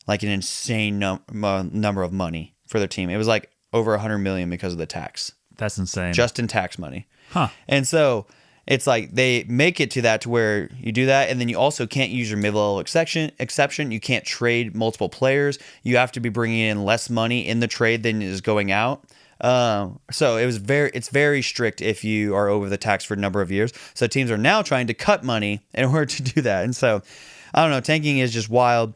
like an insane number of money for their team. It was like over $100 million because of the tax. That's insane. Just in tax money. Huh. And so it's like they make it to that to where you do that, and then you also can't use your mid-level exception. You can't trade multiple players. You have to be bringing in less money in the trade than is going out. So it's very strict if you are over the tax for a number of years. So teams are now trying to cut money in order to do that. And so, I don't know, tanking is just wild.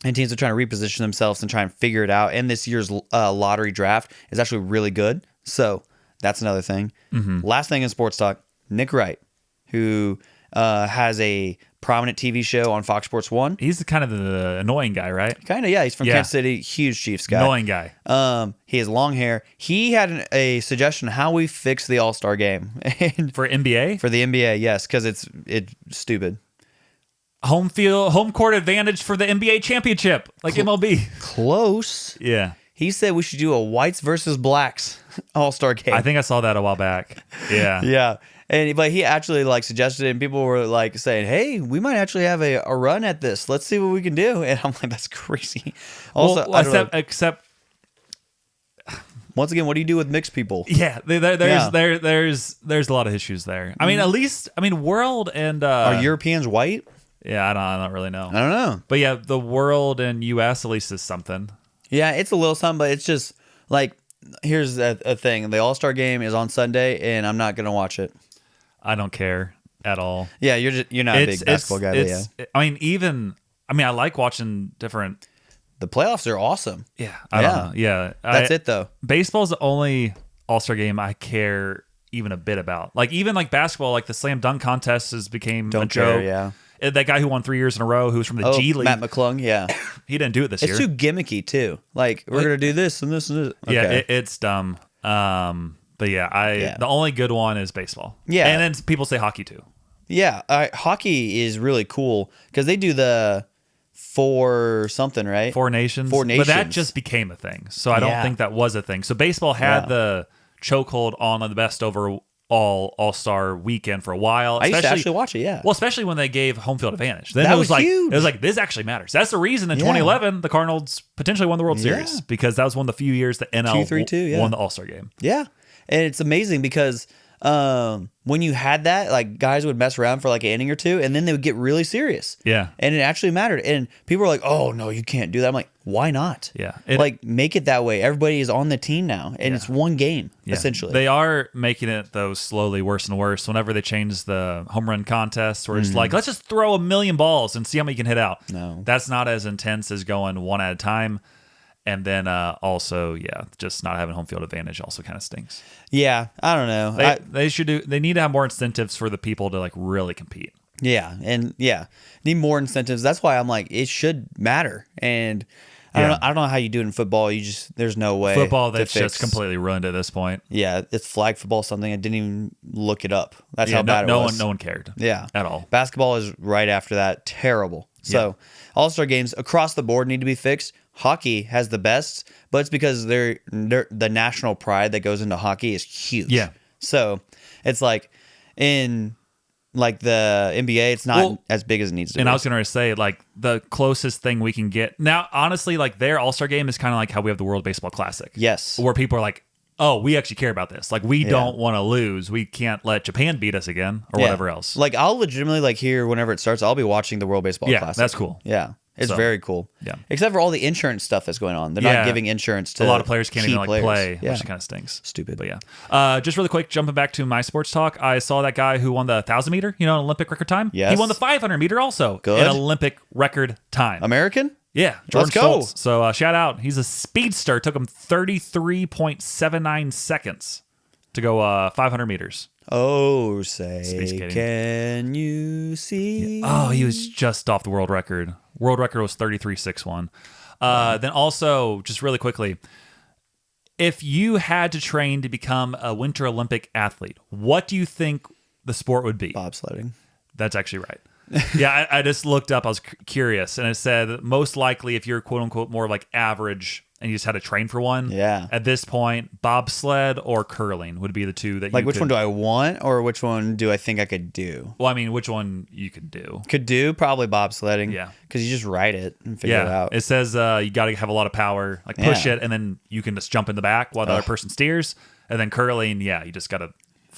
And teams are trying to reposition themselves and try and figure it out. And this year's lottery draft is actually really good. So that's another thing. Last thing in sports talk. Nick Wright, who has a prominent TV show on Fox Sports 1. He's kind of the annoying guy, right? Kind of, yeah. He's from Kansas City, huge Chiefs guy. Annoying guy. He has long hair. He had a suggestion how we fix the All-Star game. For NBA? For the NBA, yes, because it's stupid. Home court advantage for the NBA championship, like MLB. Close. Yeah. He said we should do a whites versus blacks All-Star game. I think I saw that a while back. Yeah. Yeah. But he actually suggested it, and people were saying, "Hey, we might actually have a run at this. Let's see what we can do." And I'm like, "That's crazy." Also, except once again, what do you do with mixed people? Yeah, there's a lot of issues there. I mean, world and are Europeans white? Yeah, I don't really know. I don't know. But yeah, the world and U.S. at least is something. Yeah, it's a little something, but it's just here's a thing: the All-Star game is on Sunday, and I'm not gonna watch it. I don't care at all. Yeah, you're not a big basketball guy, but yeah. I like watching different. The playoffs are awesome. Yeah, I don't know. Yeah, that's it though. Baseball's the only All-Star game I care even a bit about. Even basketball, the slam dunk contest became a joke. Yeah. That guy who won 3 years in a row, who's from the G League, Matt McClung. Yeah, he didn't do it this year. It's too gimmicky too. We're gonna do this and this and this. Okay. Yeah, it's dumb. But the only good one is baseball. Yeah, and then people say hockey too. Yeah, hockey is really cool because they do the 4 something, right? 4 nations. 4 nations. But that just became a thing. So I don't think that was a thing. So baseball had the chokehold on the best overall All-Star weekend for a while. I used to actually watch it, yeah. Well, especially when they gave home field advantage. Then that it was huge. It was this actually matters. That's the reason in 2011 the Cardinals potentially won the World Series because that was one of the few years the NL won the All-Star game. Yeah. And it's amazing because when you had that, guys would mess around for an inning or two, and then they would get really serious. Yeah. And it actually mattered. And people were like, "Oh, no, you can't do that." I'm like, why not? Yeah. Make it that way. Everybody is on the team now, and it's one game, essentially. They are making it, though, slowly worse and worse. Whenever they change the home run contest, where it's let's just throw 1,000,000 balls and see how many you can hit out. No. That's not as intense as going one at a time. And then also, just not having home field advantage also kind of stinks. Yeah, I don't know. They need to have more incentives for the people to really compete. Yeah, and need more incentives. That's why I'm it should matter. And I don't know how you do it in football. There's no way. Football, that's just completely ruined at this point. Yeah, it's flag football something. I didn't even look it up. That's how bad it was. No one cared. Yeah, at all. Basketball is right after that. Terrible. So All-Star games across the board need to be fixed. Hockey has the best, but it's because the national pride that goes into hockey is huge. Yeah. So it's in the NBA, it's not as big as it needs to be. And I was going to say, the closest thing we can get now, honestly, their All-Star game is kind of how we have the World Baseball Classic. Yes. Where people are oh, we actually care about this. We don't want to lose. We can't let Japan beat us again or whatever else. I'll legitimately here whenever it starts, I'll be watching the World Baseball Classic. Yeah, that's cool. Yeah. It's very cool. Yeah. Except for all the insurance stuff that's going on. They're not giving insurance to a lot of players can't even play, yeah. which kind of stinks. Stupid. But just really quick, jumping back to my sports talk, I saw that guy who won the 1,000 meter, an Olympic record time. Yes. He won the 500 meter also. Good. An Olympic record time. American? Yeah. Let's go. Schultz. So shout out. He's a speedster. Took him 33.79 seconds to go 500 meters. Oh, say, can you see? Yeah. Oh, he was just off the world record. World record was 33.61. Then also, just really quickly, if you had to train to become a Winter Olympic athlete, what do you think the sport would be? Bobsledding. That's actually right. Yeah, I just looked up. I was curious, and it said most likely if you're quote unquote more average and you just had to train for one. Yeah. At this point, bobsled or curling would be the two that which one do I want or which one do I think I could do? Well, which one you could do? Could do probably bobsledding. Yeah. Because you just ride it and figure it out. It says you got to have a lot of power, push it, and then you can just jump in the back while the other person steers. And then curling, you just got to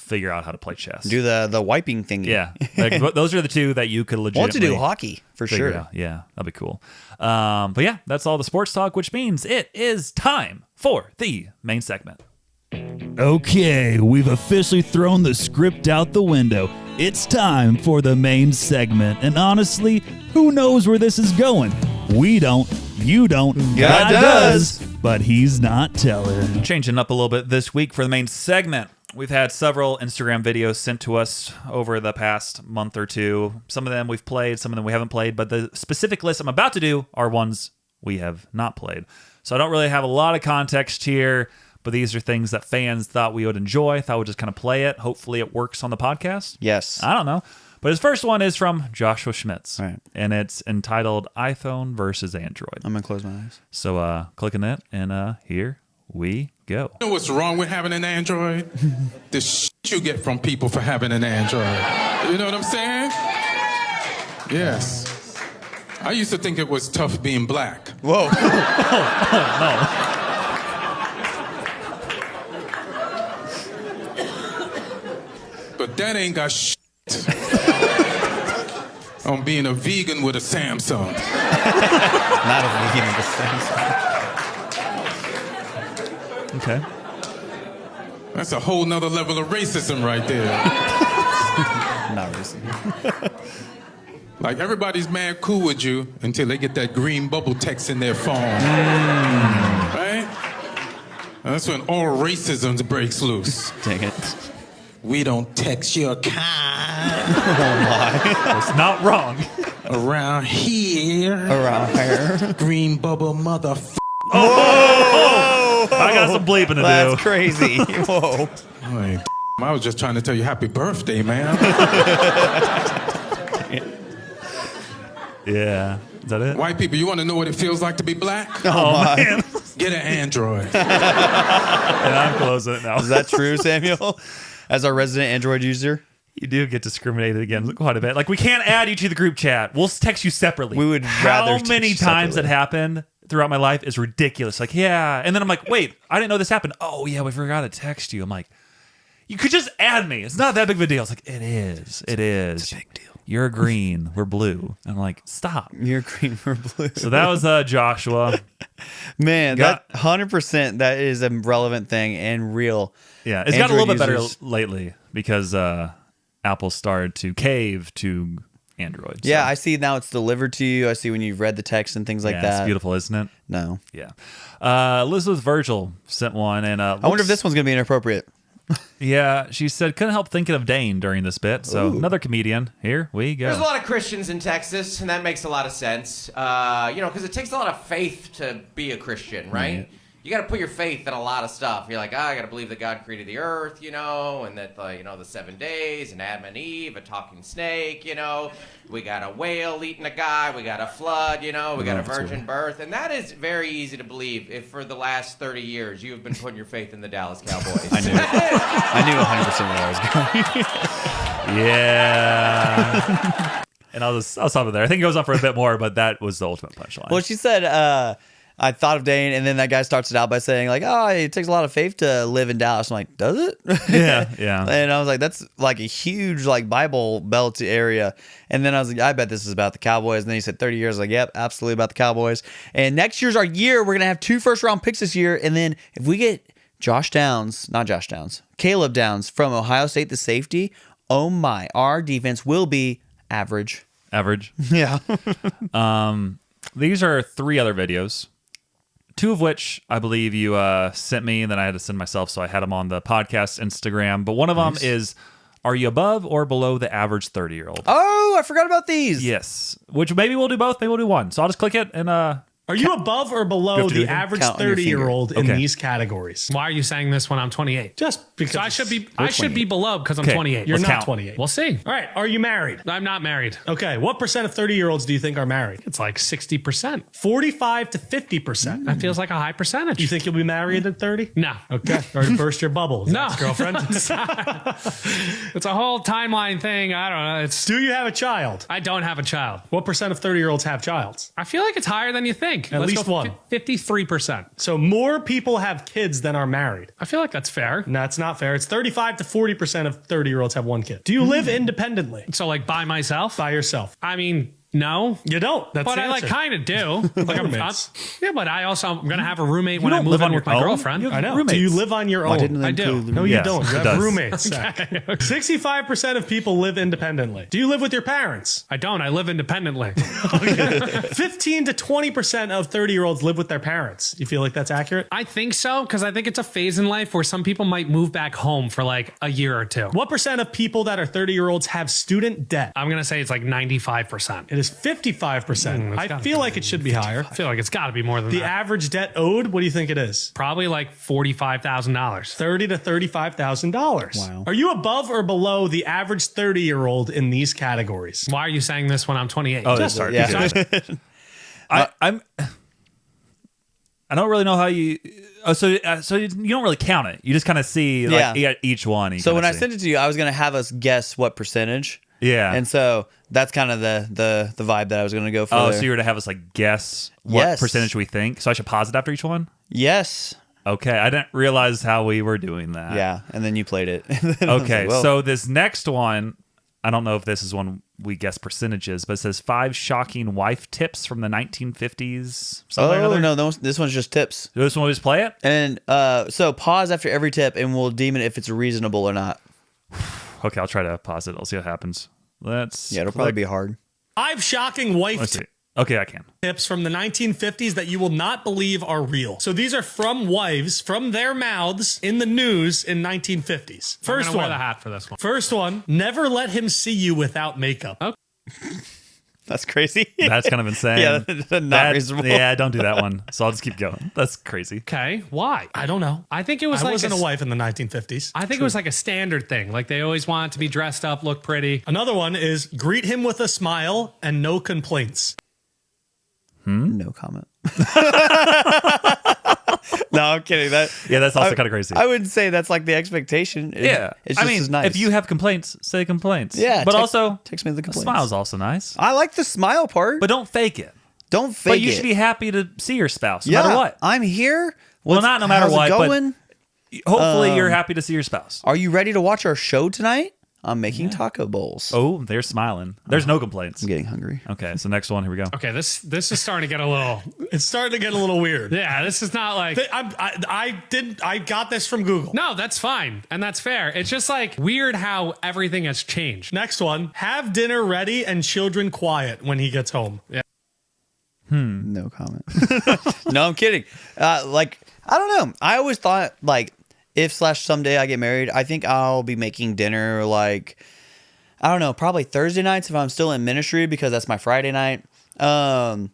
figure out how to play chess. Do the wiping thingy. Yeah, like, those are the two that you could I legitimately want to do hockey for figure sure. out. Yeah, that'd be cool. But yeah, that's all the sports talk, which means it is time for the main segment. Okay, we've officially thrown the script out the window. It's time for the main segment. And honestly, who knows where this is going? We don't. You don't. God does. But he's not telling. Changing up a little bit this week for the main segment. We've had several Instagram videos sent to us over the past month or two. Some of them we've played, some of them we haven't played, but the specific list I'm about to do are ones we have not played. So I don't really have a lot of context here, but these are things that fans thought we would enjoy, thought we'd just kind of play it. Hopefully it works on the podcast. Yes. I don't know. But his first one is from Joshua Schmitz, Right. and it's entitled iPhone versus Android. I'm going to close my eyes. So click on it, and here we go. You know what's wrong with having an Android? The shit you get from people for having an Android. You know what I'm saying? Yes. I used to think it was tough being black. Whoa. But that ain't got shit on being a vegan with a Samsung. Not a vegan with a Samsung. Okay. That's a whole nother level of racism right there. Not racist. Like, everybody's mad cool with you until they get that green bubble text in their phone. Right? And that's when all racism breaks loose. Dang it. We don't text your kind It's not wrong. around here. Around here. Green bubble motherfucker. I got some bleeping to That's do. crazy. Whoa. I was just trying to tell you happy birthday, man. Yeah. Is that it? White people, you want to know what it feels like to be black? Oh, man. Get an Android. And I'm closing it now. Is that true, Samuel? As our resident Android user? You do get discriminated against quite a bit. Like, we can't add you to the group chat. We'll text you separately. We would How rather text many you times separately. it happened throughout my life is ridiculous. Like, yeah. And then I'm like, wait, I didn't know this happened. Oh, yeah, we forgot to text you. I'm like, you could just add me. It's not that big of a deal. It's like, it is. It is. It's a big deal. You're green. We're blue. And I'm like, stop. You're green or blue. So that was Joshua. Man, Got- that 100% that is a relevant thing and real. Yeah, it's got a little bit Android better users. lately because Apple started to cave to Android. So, Yeah, I see now it's delivered to you. I see when you've read the text and things like yeah, that. It's beautiful, isn't it? No. Yeah. Elizabeth Virgil sent one, and I wonder if this one's going to be inappropriate. Yeah, she said couldn't help thinking of Dane during this bit. So another comedian. Here we go. There's a lot of Christians in Texas, and that makes a lot of sense. Because it takes a lot of faith to be a Christian, right? You got to put your faith in a lot of stuff. You're like, I got to believe that God created the earth, and that the 7 days, and Adam and Eve, a talking snake, we got a whale eating a guy, we got a flood, we got a virgin birth, and that is very easy to believe if for the last 30 years you have been putting your faith in the Dallas Cowboys. I knew 100% where I was going. Yeah. And I'll stop it there. I think it goes on for a bit more, but that was the ultimate punchline. Well, she said, I thought of Dane, and then that guy starts it out by saying, like, oh, it takes a lot of faith to live in Dallas. I'm like, does it? Yeah. And I was like, that's like a huge, like, Bible Belt area. And then I was like, I bet this is about the Cowboys. And then he said 30 years. I was like, yep, absolutely about the Cowboys. And next year's our year. We're going to have 2 first-round picks this year. And then if we get Caleb Downs from Ohio State, the safety, oh my, our defense will be average. Yeah. These are 3 other videos. 2 of which I believe you sent me, and then I had to send myself, so I had them on the podcast Instagram. But one of them is, are you above or below the average 30-year-old? Oh, I forgot about these. Yes. Which maybe we'll do both, maybe we'll do one. So I'll just click it and Are you above or below You have to do the anything? average Count on your 30-year-old in Okay. these categories? Why are you saying this when I'm 28? Just because So I should be below because I'm Okay. 28. You're Let's not count. 28. We'll see. All right. Are you married? I'm not married. Okay. What percent of 30-year-olds do you think are married? It's like 60%. 45 to 50%. That feels like a high percentage. Do you think you'll be married at 30? No. Okay. Or to burst your bubble. No. Girlfriend. It's a whole timeline thing. I don't know. Do you have a child? I don't have a child. What percent of 30-year-olds have childs? I feel like it's higher than you think. think? At Let's least go one. 53%. So more people have kids than are married. I feel like that's fair. No, that's not fair. It's 35 to 40% of 30-year-olds have one kid. Do you live independently? So like by myself? By yourself? I mean, no. You don't. That's But the I like answer. kind of do. Like Roommates. yeah, but I also am gonna have a roommate when You I don't move live in on with your my own? girlfriend. You have I know. roommates. Do you live on your Why own? didn't they I do. include the No, you Yes, don't. it You have does. roommates. Zach. 65% of people live independently. Do you live with your parents? I don't. I live independently. 15 to 20% of 30-year-olds live with their parents. You feel like that's accurate? I think so because I think it's a phase in life where some people might move back home for like a year or two. What percent of people that are 30-year-olds have student debt? I'm gonna say it's like 95%. It is 55%. it's I gotta feel be. like it should be higher. I feel like it's got to be more than The that. average debt owed, what do you think it is? Probably like $45,000. $30,000 to $35,000. Wow. Are you above or below the average 30-year-old in these categories? Why are you saying this when I'm 28? Oh, Just- sorry. yeah. I don't really know how you. Oh, so you don't really count it. You just kind of see like each one. You So kinda when I see. sent it to you, I was gonna have us guess what percentage. Yeah. And so that's kind of the vibe that I was gonna go for. Oh, there. so you were to have us like guess what Yes. percentage we think. So I should pause it after each one. Yes. Okay, I didn't realize how we were doing that. Yeah. And then you played it. And then I was Okay, like, well, so this next one, I don't know if this is one we guess percentages, but it says 5 shocking wife tips from the 1950s. Something or oh another. no, this one's just tips. Do this one we just play it? And so pause after every tip, and we'll deem it if it's reasonable or not. Okay, I'll try to pause it. I'll see what happens. Let's. Yeah, it'll probably be hard. 5 shocking wife Let's see. Okay, I can. tips from the 1950s that you will not believe are real. So these are from wives, from their mouths in the news in 1950s. I'm First gonna wear one. the hat for this one. First one, never let him see you without makeup. Oh. That's crazy. That's kind of insane. Yeah, that's not reasonable. Yeah, don't do that one. So I'll just keep going. That's crazy. Okay, why? I don't know. I think it was I like wasn't a wife in the 1950s. I think it was like a standard thing. Like they always wanted to be dressed up, look pretty. Another one is greet him with a smile and no complaints. No comment. No, I'm kidding. That's also kind of crazy. I would say that's like the expectation. Yeah, It's just as nice. if you have complaints, say complaints. Yeah, but text- also text me the a complaints. smile's also nice. I like the smile part, But don't fake it. don't fake But you it. should be happy to see your spouse, no yeah, matter what. I'm here. Well, not no matter how's it what, but- going? Hopefully, you're happy to see your spouse. Are you ready to watch our show tonight? I'm making taco bowls. Oh, they're smiling. There's no complaints. I'm getting hungry. Okay, so next one. Here we go. Okay, this is starting to get a little. It's starting to get a little weird. Yeah, this is not like. I got this from Google. No, that's fine and that's fair. It's just like weird how everything has changed. Next one, have dinner ready and children quiet when he gets home. Yeah. No comment. No, I'm kidding. Like, I don't know. I always thought, like, if / someday I get married, I think I'll be making dinner, like, I don't know, probably Thursday nights if I'm still in ministry because that's my Friday night. And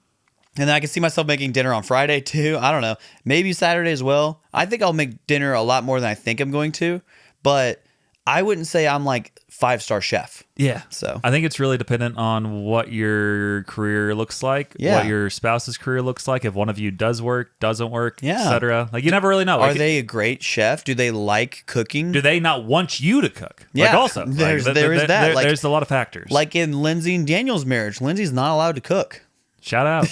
then I can see myself making dinner on Friday too. I don't know. Maybe Saturday as well. I think I'll make dinner a lot more than I think I'm going to. But I wouldn't say I'm like 5-star chef. Yeah. So I think it's really dependent on what your career looks like, Yeah. what your spouse's career looks like, if one of you does work, doesn't work, Yeah. etc. Like you never really know. are Like, they a great chef? Do they like cooking? do they not want you to cook? Like Yeah. also, like, There is that. Like- there's a lot of factors. Like in Lindsay and Daniel's marriage, Lindsay's not allowed to cook. shout out.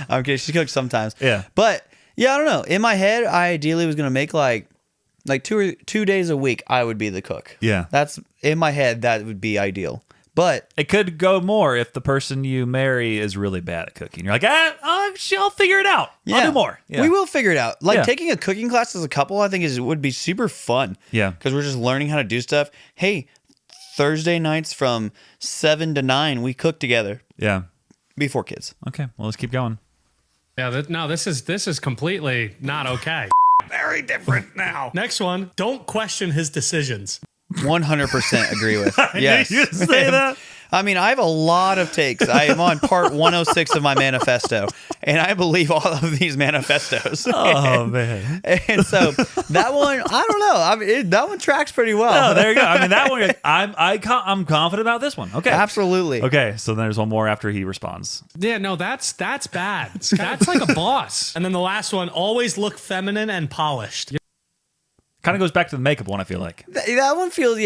I'm kidding. She cooks sometimes. Yeah. But yeah, I don't know. In my head, I ideally was gonna make like 2 days a week. I would be the cook. Yeah. That's in my head. That would be ideal. But It could go more if the person you marry is really bad at cooking. You're like, I'll figure it out. yeah, I'll do more. Yeah. We will figure it out. Like Yeah. taking a cooking class as a couple, I think would be super fun. Yeah. because we're just learning how to do stuff. Hey, Thursday nights from 7 to 9, we cook together Yeah. before kids. Okay. Well, let's keep going. Yeah, no, this is completely not okay. Very different now. Next one, don't question his decisions. 100% agree with. Yes. You say that? I mean, I have a lot of takes. I am on part 106 of my manifesto, and I believe all of these manifestos. Oh man. And so that one, I don't know. I mean, that one tracks pretty well. Oh, there you go. I mean, that one. I'm confident about this one. Okay. Absolutely. Okay. So then there's one more after he responds. Yeah, no, that's bad. That's like a boss. And then the last one, always look feminine and polished. Kind of goes back to the makeup one. I feel like. That one feels,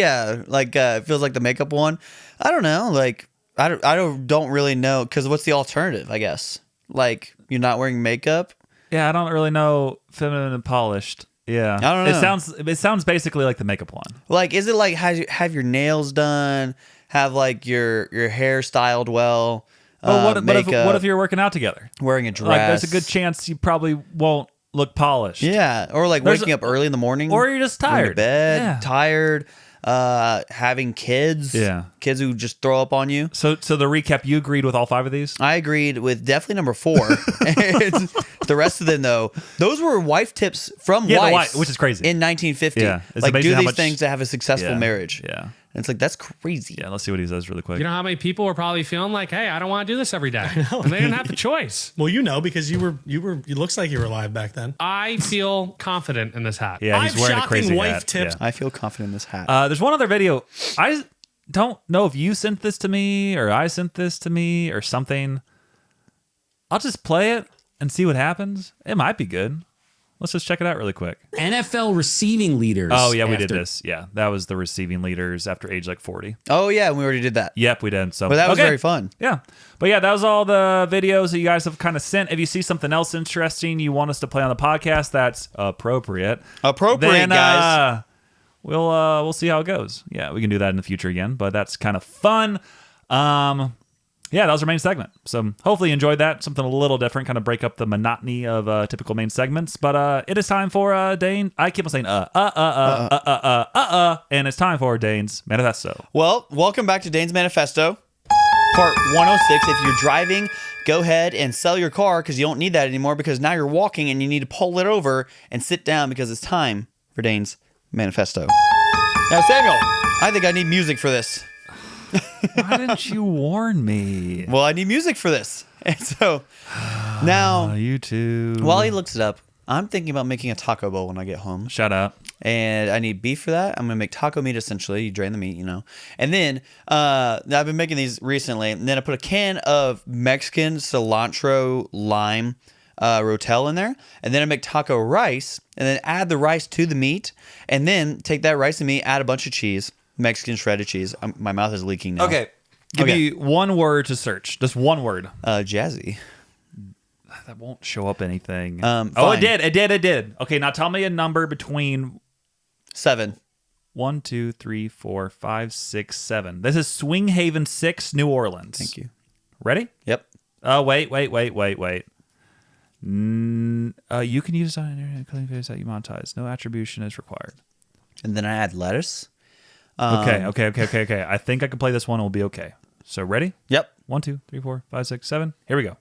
like feels like the makeup one. I don't know. Like I don't really know because what's the alternative? I guess Like you're not wearing makeup. Yeah, I don't really know feminine and polished. Yeah, I don't know. It sounds basically like the makeup one. Like, is it like have your nails done, have like your hair styled well? But what if you're working out together? Wearing a dress. Like, there's a good chance you probably won't look polished. Yeah, or like waking up early in the morning, or you're just going tired. to bed, Yeah. tired. Having kids. Yeah. Kids who just throw up on you. So the recap, you agreed with all 5 of these? I agreed with definitely number 4. And the rest of them, though, those were wife tips from wives, which is crazy. in 1950. Yeah, it's like, do amazing how these much- things to have a successful Yeah, marriage. yeah. And it's like, that's crazy. Yeah, let's see what he says really quick. You know how many people were probably feeling like, hey, I don't want to do this every day. And they didn't have the choice. Well, because it looks like you were alive back then. I feel confident in this hat. Yeah, he's wearing a shocking crazy wife hat. tips. Yeah. I feel confident in this hat. There's one other video. I don't know if you sent this to me or I sent this to me or something. I'll just play it and see what happens. It might be good. Let's just check it out really quick. NFL receiving leaders. Oh, yeah, we did this. Yeah, that was the receiving leaders after age like 40. Oh, yeah, we already did that. Yep, we did. So, But that was very fun. Yeah. But yeah, that was all the videos that you guys have kind of sent. If you see something else interesting you want us to play on the podcast that's appropriate. Appropriate, guys. We'll see how it goes. Yeah, we can do that in the future again, but that's kind of fun. Yeah, that was our main segment. So hopefully you enjoyed that. Something a little different, kind of break up the monotony of typical main segments. But it is time for Dane. I keep on saying and it's time for Dane's Manifesto. Well, welcome back to Dane's Manifesto, part 106. If you're driving, go ahead and sell your car because you don't need that anymore because now you're walking and you need to pull it over and sit down because it's time for Dane's Manifesto. Now, Samuel, I think I need music for this. Why didn't you warn me? Well, I need music for this. And so now, You too. while he looks it up, I'm thinking about making a taco bowl when I get home. Shut up. And I need beef for that. I'm going to make taco meat, essentially. You drain the meat, you know. And then I've been making these recently. And then I put a can of Mexican cilantro lime rotel in there. And then I make taco rice. And then add the rice to the meat. And then take that rice and meat, add a bunch of cheese. Mexican shredded cheese. My mouth is leaking now. Okay. Give me one word to search. Just one word. Jazzy. That won't show up anything. Fine. It did. Okay, now tell me a number between 7. 1, 2, 3, 4, 5, 6, 7. This is Swing Haven 6, New Orleans. Thank you. Ready? Yep. Wait. You can use it on internet clothing videos that you monetize. No attribution is required. And then I add lettuce. Okay. I think I can play this one. It'll be okay. So ready? Yep. 1, 2, 3, 4, 5, 6, 7. Here we go.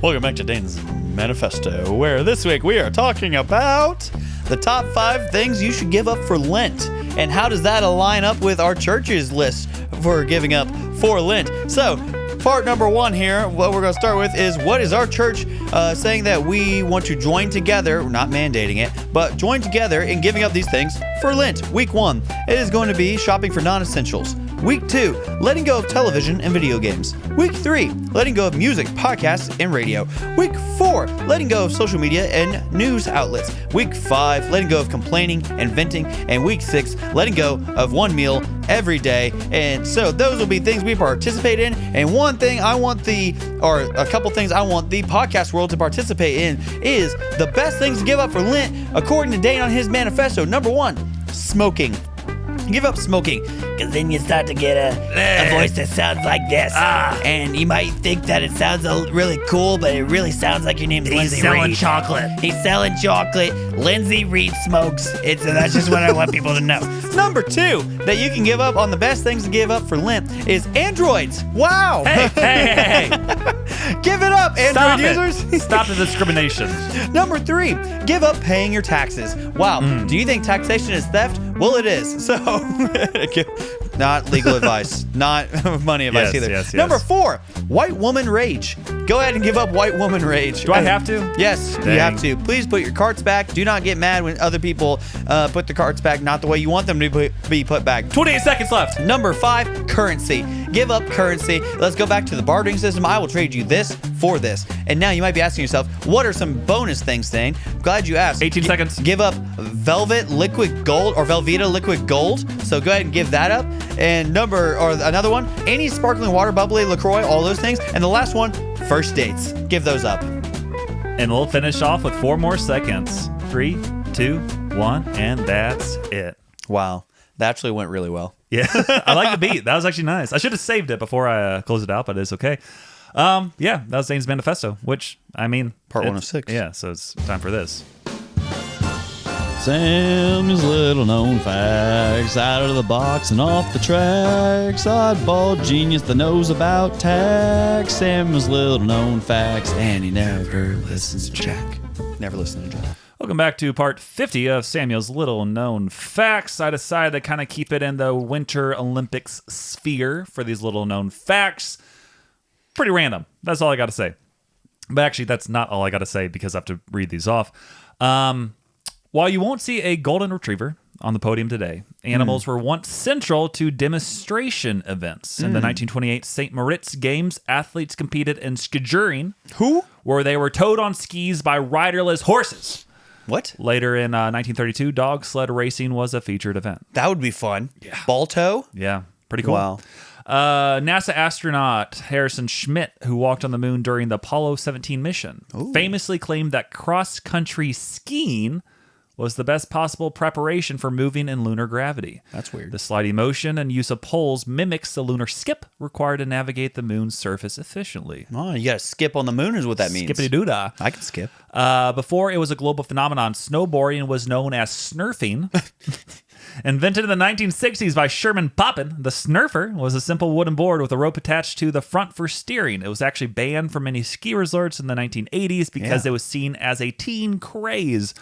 Welcome back to Dane's Manifesto, where this week we are talking about the top 5 things you should give up for Lent. And how does that align up with our church's list for giving up for Lent? So, part number 1 here, what we're going to start with is what is our church saying that we want to join together, we're not mandating it, but join together in giving up these things for Lent. Week 1, it is going to be shopping for non-essentials. Week 2, letting go of television and video games. Week 3, letting go of music, podcasts, and radio. Week 4, letting go of social media and news outlets. Week 5, letting go of complaining and venting. And week 6, letting go of one meal every day. And so those will be things we participate in. And one thing I want a couple things I want the podcast world to participate in is the best things to give up for Lent, according to Dane on his manifesto. Number 1, smoking. Give up smoking, because then you start to get a voice that sounds like this. And you might think that it sounds really cool, but it really sounds like your name's Lindsay Reed. He's selling chocolate. He's selling chocolate. Lindsay Reed smokes. So that's just what I want people to know. Number 2 that you can give up on the best things to give up for Lent is Androids. Wow. Hey. Give it up, Android users. Stop the discrimination. Number 3, give up paying your taxes. Wow. Do you think taxation is theft? Well, it is. So, not legal advice, not money advice either. Yes. Number 4, white woman rage. Go ahead and give up white woman rage. Do I have to? Yes, Dang. you have to. Please put your carts back. Do not get mad when other people put the carts back not the way you want them to be put back. 28 seconds left. Number 5, currency. Give up currency. Let's go back to the bartering system. I will trade you this for this. And now you might be asking yourself, what are some bonus things, Thane? Glad you asked. 18 seconds. Give up Velvet Liquid Gold or Velveeta Liquid Gold. So go ahead and give that up. And another one, any sparkling water, bubbly, LaCroix, all those things. And the last one, first dates. Give those up. And we'll finish off with 4 more seconds. 3, 2, 1, and that's it. Wow. That actually went really well. Yeah, I like the beat. That was actually nice. I should have saved it before I closed it out, but it's okay. Yeah, that was Zane's Manifesto, which, I mean... Part 1 of 6. Yeah, so it's time for this. Sam's little known facts, out of the box and off the tracks. Oddball genius that knows about tax. Sam's little known facts, and he never listens to Jack. Never listened to Jack. Welcome back to part 50 of Samuel's Little Known Facts. I decided to kind of keep it in the Winter Olympics sphere for these little known facts. Pretty random. That's all I got to say. But actually, that's not all I got to say because I have to read these off. While you won't see a golden retriever on the podium today, animals were once central to demonstration events. In the 1928 St. Moritz Games, athletes competed in skijuring, where they were towed on skis by riderless horses. What? Later in 1932, dog sled racing was a featured event. That would be fun. Yeah. Ball tow? Yeah, pretty cool. Wow. NASA astronaut Harrison Schmitt, who walked on the moon during the Apollo 17 mission, famously claimed that cross-country skiing was the best possible preparation for moving in lunar gravity. That's weird. The sliding motion and use of poles mimics the lunar skip required to navigate the moon's surface efficiently. Oh, you got to skip on the moon is what that means. Skippity-doo-dah. I can skip. Before it was a global phenomenon, snowboarding was known as snurfing. Invented in the 1960s by Sherman Poppin, the snurfer was a simple wooden board with a rope attached to the front for steering. It was actually banned from many ski resorts in the 1980s because it was seen as a teen craze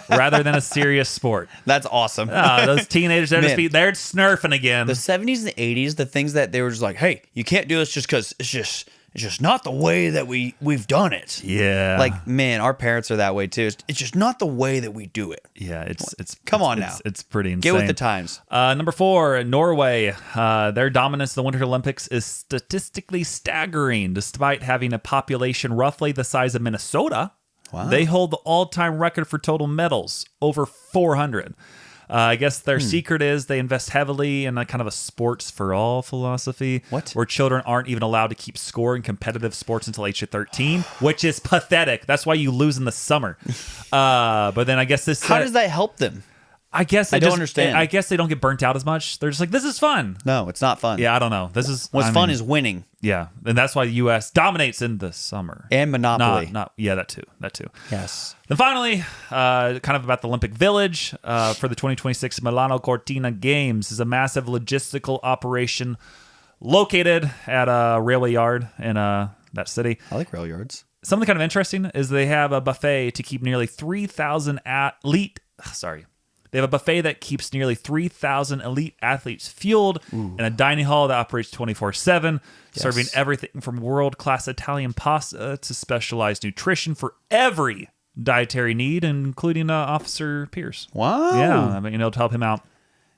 rather than a serious sport. That's awesome. Those teenagers, they're snurfing again. The 70s and 80s, the things that they were just like, hey, you can't do this just because it's just not the way that we've done it. Yeah. Like, man, our parents are that way too. It's just not the way that we do it. Yeah, it's Come on now. It's pretty insane. Get with the times. Number 4, Norway. Their dominance in the Winter Olympics is statistically staggering. Despite having a population roughly the size of Minnesota, they hold the all-time record for total medals, over 400. I guess their secret is they invest heavily in a kind of a sports for all philosophy. Where children aren't even allowed to keep score in competitive sports until age of 13, which is pathetic. That's why you lose in the summer. But then I guess this... How does that help them? I guess I don't understand. I guess they don't get burnt out as much. They're just like, this is fun. No, it's not fun. Yeah, I don't know. What's fun is winning. Yeah, and that's why the U.S. dominates in the summer. And Monopoly. Yeah, that too. Yes. Then finally, kind of about the Olympic Village for the 2026 Milano Cortina Games is a massive logistical operation located at a railway yard in that city. I like rail yards. Something kind of interesting is they have a buffet to keep nearly 3,000 They have a buffet that keeps nearly 3,000 elite athletes fueled and a dining hall that operates 24/7, serving everything from world-class Italian pasta to specialized nutrition for every dietary need, including Officer Pierce. Wow. Yeah, I mean, to help him out.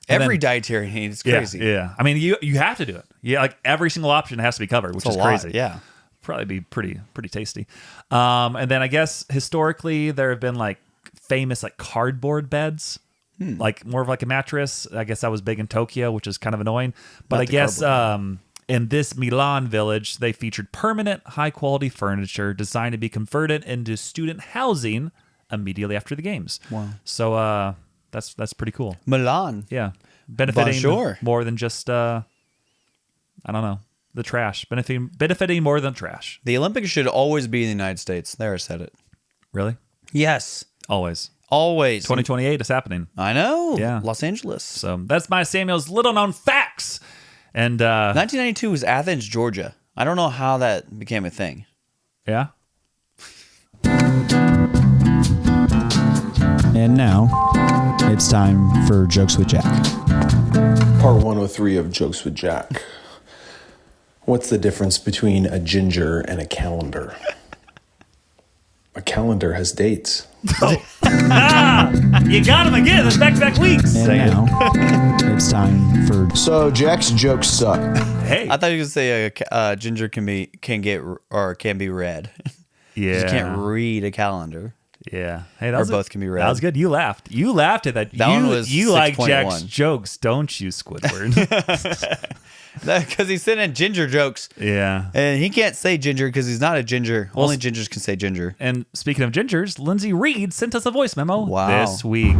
Every dietary need is crazy. Yeah. I mean, you have to do it. Yeah, like every single option has to be covered, which is crazy. Yeah. Probably be pretty tasty. And then I guess historically there have been like famous like cardboard beds. Like more of like a mattress. I guess that was big in Tokyo, which is kind of annoying. But I guess in this Milan village, they featured permanent, high-quality furniture designed to be converted into student housing immediately after the games. Wow. So that's pretty cool. Milan. Yeah. Benefiting more than just, I don't know, the trash. Benefiting more than trash. The Olympics should always be in the United States. There, I said it. Really? Yes. Always. 2028 is happening. I know. Yeah. Los Angeles. So that's my Samuel's little known facts. And 1992 was Athens, Georgia. I don't know how that became a thing. Yeah. And now it's time for Jokes with Jack. Part 103 of Jokes with Jack. What's the difference between a ginger and a calendar? A calendar has dates. Oh. You got him again. There's back-to-back weeks. And now it's time for So Jack's jokes suck. Hey. I thought you were going to say ginger can be red. Yeah. You can't read a calendar. Yeah. Hey, that Or was both can be red. That was good. You laughed. You laughed at that. That one was you like 6.1. Jack's jokes, don't you, Squidward? Because he's sending ginger jokes. Yeah. And he can't say ginger because he's not a ginger. Only gingers can say ginger. And speaking of gingers, Lindsay Reed sent us a voice memo this week.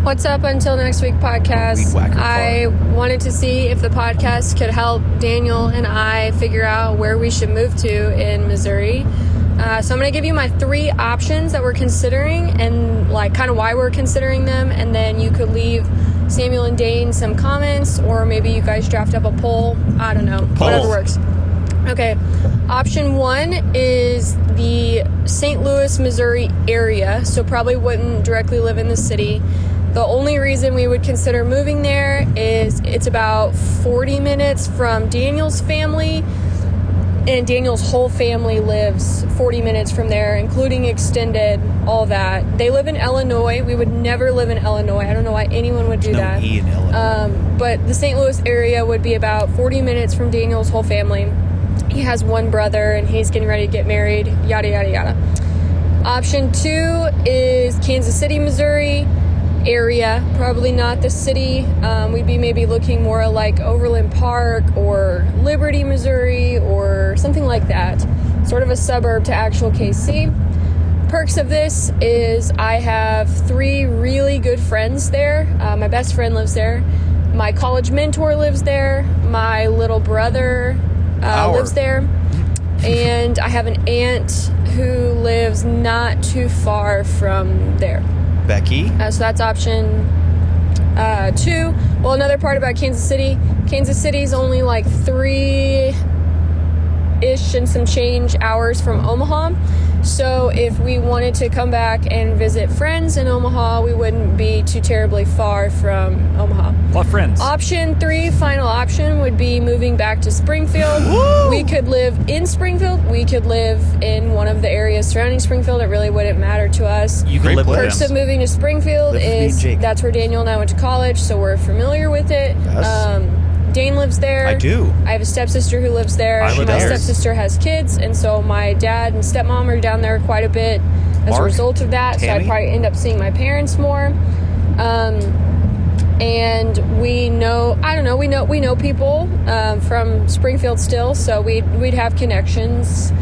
What's up until next week podcast? I wanted to see if the podcast could help Daniel and I figure out where we should move to in Missouri. So I'm going to give you my 3 options that we're considering and like kind of why we're considering them. And then you could leave Samuel and Dane some comments, or maybe you guys draft up a poll. I don't know. Whatever works. Okay. Option 1 is the St. Louis, Missouri area. So probably wouldn't directly live in the city. The only reason we would consider moving there is it's about 40 minutes from Daniel's family, and Daniel's whole family lives 40 minutes from there, including extended, all that. They live in Illinois. We would never live in Illinois. I don't know why anyone would do that. E in Illinois. But the St. Louis area would be about 40 minutes from Daniel's whole family. He has one brother, and he's getting ready to get married, yada, yada, yada. Option 2 is Kansas City, Missouri area, probably not the city. We'd be maybe looking more like Overland Park or Liberty, Missouri, or something like that. Sort of a suburb to actual KC. Perks of this is I have 3 really good friends there. My best friend lives there. My college mentor lives there. My little brother lives there. And I have an aunt who lives not too far from there. Becky. So that's option 2. Well, another part about Kansas City. Kansas City is only like 3-ish and some change hours from Omaha. So if we wanted to come back and visit friends in Omaha, we wouldn't be too terribly far from Omaha. What friends? Option 3, final option, would be moving back to Springfield. Woo! We could live in Springfield. We could live in one of the areas surrounding Springfield. It really wouldn't matter to us. You could live with Perks them. of moving to Springfield is that's where Daniel and I went to college, so we're familiar with it. Yes. Dane lives there. I do. I have a stepsister who lives there. I live My there. stepsister has kids, and so my dad and stepmom are down there quite a bit as a result of that. So I'd probably end up seeing my parents more. And we know, I don't know, we know people from Springfield still, so we'd have connections,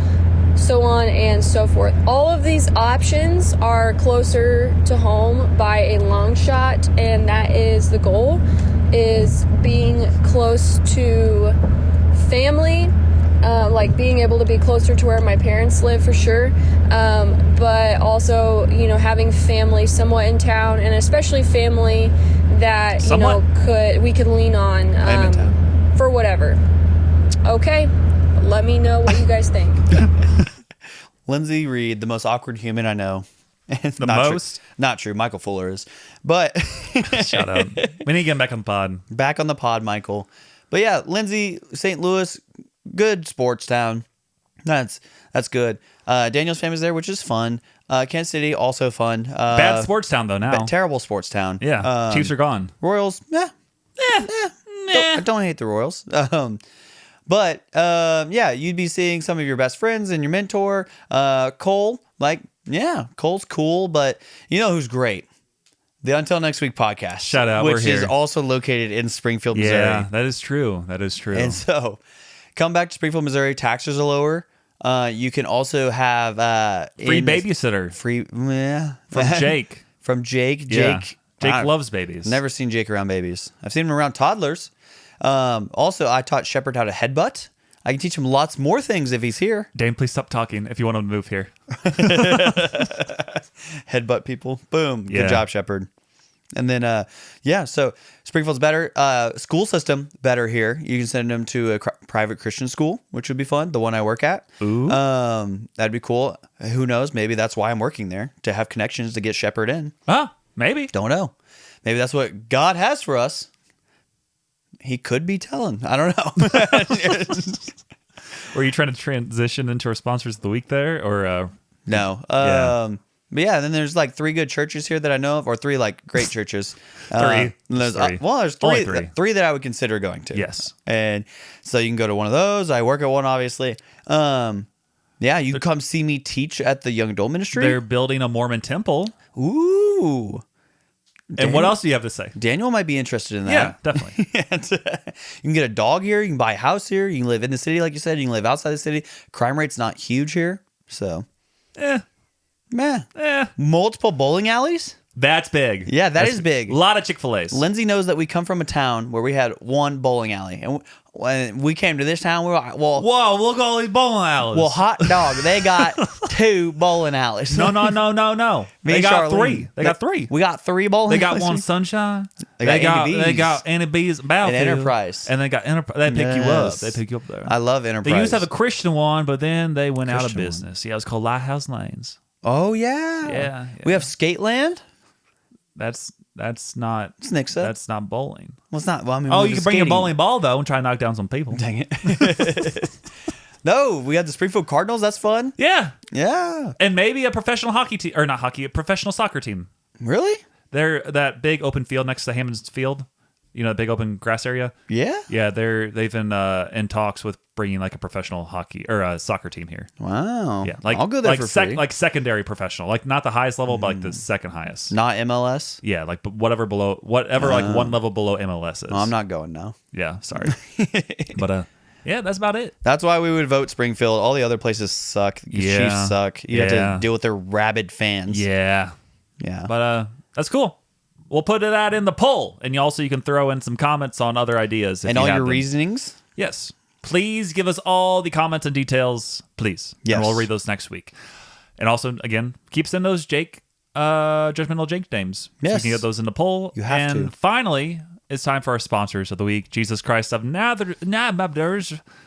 so on and so forth. All of these options are closer to home by a long shot, and that is the goal, is being close to family, like being able to be closer to where my parents live for sure, but also, you know, having family somewhat in town, and especially family that, you know, we could lean on for whatever. Okay, let me know what you guys think. Lindsay Reed, the most awkward human I know. The not most? True. Not true. Michael Fuller is. But Shut up. We need to get him back on the pod. Back on the pod, Michael. But yeah, Lindsay, St. Louis, good sports town. That's good. Daniel's family's there, which is fun. Kansas City, also fun. Bad sports town, though, now. Terrible sports town. Yeah. Chiefs are gone. Royals, don't hate the Royals. But yeah, you'd be seeing some of your best friends and your mentor. Cole, Cole's cool, but you know who's great? The Until Next Week podcast. Shout out, which we're here. is also located in Springfield, Missouri. Yeah, that is true. That is true. And so, come back to Springfield, Missouri. Taxes are lower. You can also have free babysitter. From Jake. From Jake. Yeah. Jake loves babies. Never seen Jake around babies. I've seen him around toddlers. Also, I taught Shepard how to headbutt. I can teach him lots more things if he's here. Dane, please stop talking if you want him to move here. Headbutt people. Boom. Yeah. Good job, Shepard. And then, so Springfield's better. School system better here. You can send them to a private Christian school, which would be fun. The one I work at. Ooh. That'd be cool. Who knows? Maybe that's why I'm working there, to have connections to get Shepard in. Maybe. Don't know. Maybe that's what God has for us. He could be telling. I don't know. Were you trying to transition into our sponsors of the week there, or no? But yeah, then there's like 3 good churches here that I know of, or 3 like great churches. Three. There's, Three. there's Only 3, three. 3 that I would consider going to. Yes. And so you can go to one of those. I work at one, obviously. Yeah, you can come see me teach at the Young Adult Ministry. They're building a Mormon temple. Ooh. And what else do you have to say? Daniel might be interested in that. Yeah, definitely. You can get a dog here. You can buy a house here. You can live in the city, like you said. You can live outside the city. Crime rate's not huge here. So, multiple bowling alleys. That's big. Yeah, that's big. A lot of Chick-fil-A's. Lindsay knows that we come from a town where we had 1 bowling alley. And when we came to this town, we were like, well, whoa, look at all these bowling alleys. Well, hot dog, they got 2 bowling alleys. No. They got 3. They got 3. We got 3 bowling They got alleys. one Sunshine. They got Annie B's Battlefield. and Enterprise. And they got Enterprise. They pick you up. Yes. They pick you up there. I love Enterprise. They used to have a Christian one, but then they went out of Christian business. Yeah, it was called Lighthouse Lanes. Oh, yeah. Yeah. We have Skateland. That's not. It's Nixa. That's not bowling. Well, it's not. Well, I mean, Oh, we you have can bring your skating. bowling ball though and try to knock down some people. Dang it. No, we had the Springfield Cardinals. That's fun. Yeah, Yeah. and maybe a professional hockey team, or not hockey, a professional soccer team. Really? They're that big open field next to Hammond's Field. You know, the big open grass area. Yeah. Yeah, they've been in talks with bringing like a professional hockky or a soccer team here. Wow. Yeah, like I'll go there like for free. like secondary professional, like not the highest level, but like the second highest. Not MLS. Yeah, like whatever like one level below MLS is. No, I'm not going now. Yeah, sorry, but yeah, that's about it. That's why we would vote Springfield. All the other places suck. The Yeah. Chiefs suck. You have Yeah. to deal with their rabid fans. Yeah, Yeah. but that's cool. We'll put that in the poll, and you can throw in some comments on other ideas if and you all have your them. reasonings. Yes. Please give us all the comments and details, please. Yes. And we'll read those next week. And also, again, keep sending those Judgmental Jake names. So Yes. we can get those in the poll. You have and to. finally, it's time for our sponsors of the week. Jesus Christ of Nazareth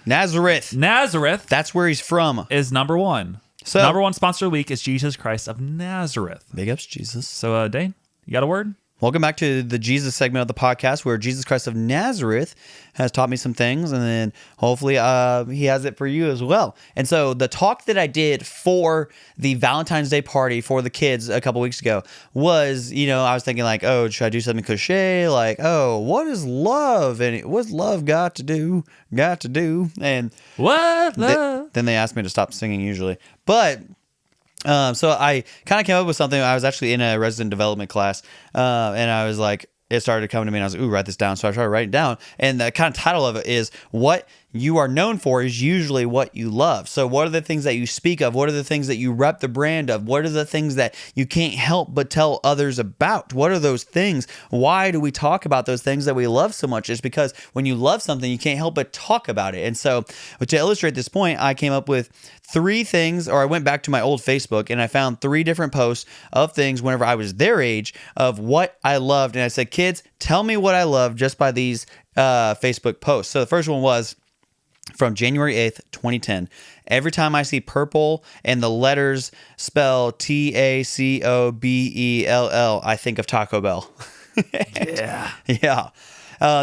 Nazareth. That's where he's from. is number 1. So- number 1 sponsor of the week is Jesus Christ of Nazareth. Big ups, Jesus. So, Dane, you got a word? Welcome back to the Jesus segment of the podcast where Jesus Christ of Nazareth has taught me some things, and then hopefully he has it for you as well. And so the talk that I did for the Valentine's Day party for the kids a couple weeks ago was, I was thinking like, oh, should I do something cliche? Like, oh, what is love? And what's love got to do? And What? then they asked me to stop singing usually. But so I kind of came up with something. I was actually in a resident development class, and I was like, it started coming to me, and I was like, ooh, write this down. So I tried to write it down, and the kind of title of it is what you are known for is usually what you love. So what are the things that you speak of? What are the things that you rep the brand of? What are the things that you can't help but tell others about? What are those things? Why do we talk about those things that we love so much? It's because when you love something, you can't help but talk about it. And so to illustrate this point, I came up with 3 things, or I went back to my old Facebook and I found 3 different posts of things whenever I was their age of what I loved. And I said, kids, tell me what I love just by these Facebook posts. So the first one was from January 8th, 2010. Every time I see purple and the letters spell TACOBELL, I think of Taco Bell. Yeah.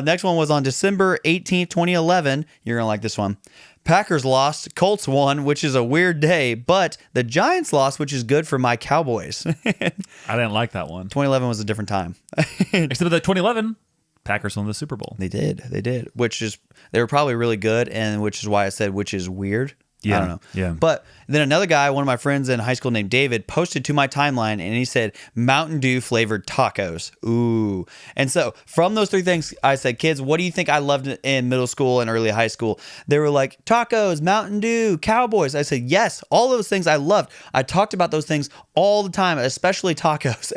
Next one was on December 18th, 2011. You're going to like this one. Packers lost, Colts won, which is a weird day, but the Giants lost, which is good for my Cowboys. I didn't like that one. 2011 was a different time. Except for that 2011, Packers won the Super Bowl. They did. Which is, they were probably really good, and which is why I said, which is weird. Yeah, I don't know. yeah. But then another guy, one of my friends in high school named David, posted to my timeline and he said, Mountain Dew flavored tacos. Ooh. And so from those 3 things, I said, kids, what do you think I loved in middle school and early high school? They were like, tacos, Mountain Dew, Cowboys. I said, yes, all those things I loved. I talked about those things all the time, especially tacos.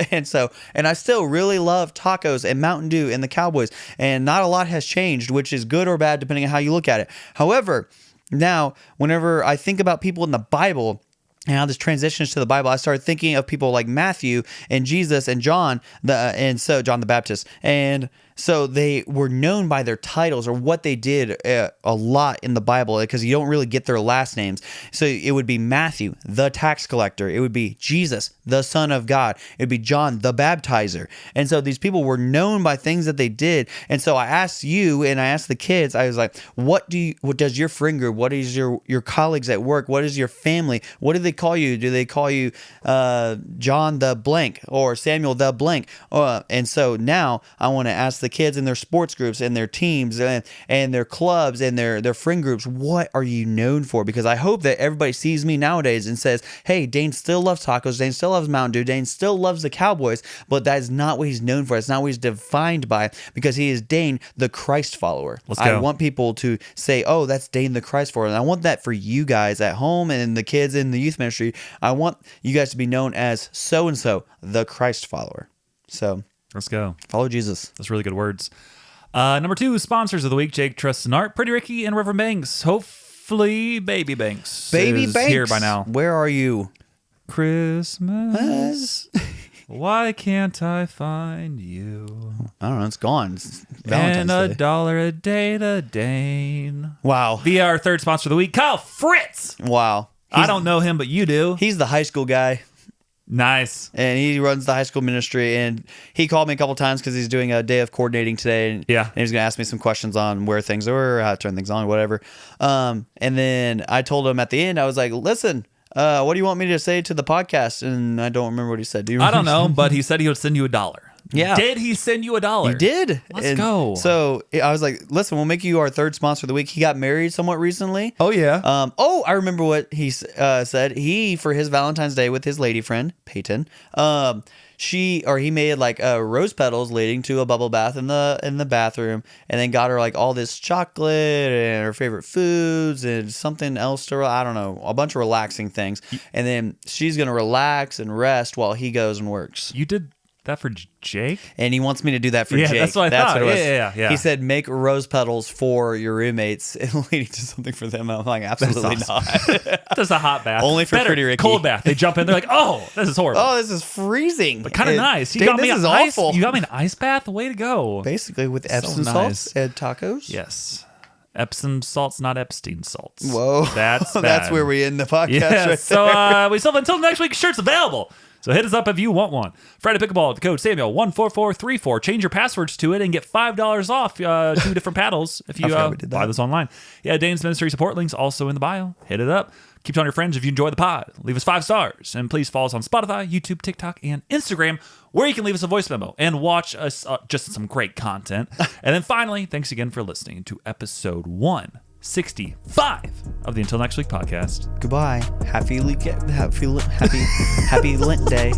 And I still really love tacos and Mountain Dew and the Cowboys. And not a lot has changed, which is good or bad, depending on how you look at it. However, now, whenever I think about people in the Bible and how this transitions to the Bible, I started thinking of people like Matthew and Jesus and John, John the Baptist. And So they were known by their titles or what they did a lot in the Bible, because you don't really get their last names. So it would be Matthew, the tax collector. It would be Jesus, the Son of God. It would be John, the baptizer. And so these people were known by things that they did. And so I asked you and I asked the kids, I was like, what does your friend group, what is your colleagues at work, what is your family, what do they call you? Do they call you John the blank or Samuel the blank? And so now I want to ask the kids in their sports groups and their teams and their clubs and their friend groups, what are you known for? Because I hope that everybody sees me nowadays and says, hey, Dane still loves tacos, Dane still loves Mountain Dew, Dane still loves the Cowboys, but that is not what he's known for. It's not what he's defined by, because he is Dane, the Christ follower. Let's go. I want people to say, oh, that's Dane, the Christ follower. And I want that for you guys at home and the kids in the youth ministry. I want you guys to be known as so-and-so, the Christ follower. So let's go. Follow Jesus. That's really good words. Number 2, sponsors of the week: Jake, Trust, and Art, Pretty Ricky, and Reverend Banks. Hopefully, Baby Banks is here by now. Where are you? Christmas. Why can't I find you? I don't know. It's gone. It's and Valentine's Day. $1 a day to Dane. Wow. Via our third sponsor of the week, Kyle Fritz. Wow. I don't know him, but you do. He's the high school guy. Nice. And he runs the high school ministry. And he called me a couple times because he's doing a day of coordinating today. And, yeah. And he's going to ask me some questions on where things are, how to turn things on, whatever. And then I told him at the end, I was like, listen, what do you want me to say to the podcast? And I don't remember what he said. Do you remember? I don't know, but he said he would send you $1. Yeah. Did he send you $1? He did. Let's go. So I was like, listen, we'll make you our third sponsor of the week. He got married somewhat recently. Oh, yeah. I remember what he said. He, for his Valentine's Day with his lady friend, Peyton, he made like rose petals leading to a bubble bath in the bathroom, and then got her like all this chocolate and her favorite foods and something else to, I don't know, a bunch of relaxing things. And then she's going to relax and rest while he goes and works. You did that for Jake? And he wants me to do that for Jake. That's what I thought. What it was. Yeah. He said, make rose petals for your roommates and leading to something for them. I'm like, absolutely not. Just a hot bath. Only for Pretty Ricky. Cold bath. They jump in. They're like, oh, this is horrible. Oh, this is freezing. But kind of nice. This is awful. You got me an ice bath? Way to go. Basically with Epsom salts and tacos. Yes. Epsom salts, not Epstein salts. Whoa. That's bad. That's where we end the podcast. Yeah, right so there. we still have until next week. Shirts available. So hit us up if you want one. Friday Pickleball with the code Samuel14434. Change your passwords to it and get $5 off 2 different paddles if you buy this online. Yeah, Dane's Ministry support links also in the bio. Hit it up. Keep telling your friends if you enjoy the pod. Leave us 5 stars. And please follow us on Spotify, YouTube, TikTok, and Instagram, where you can leave us a voice memo and watch us just some great content. And then finally, thanks again for listening to episode 165 of the Until Next Week podcast. Goodbye. Happy Lent Day.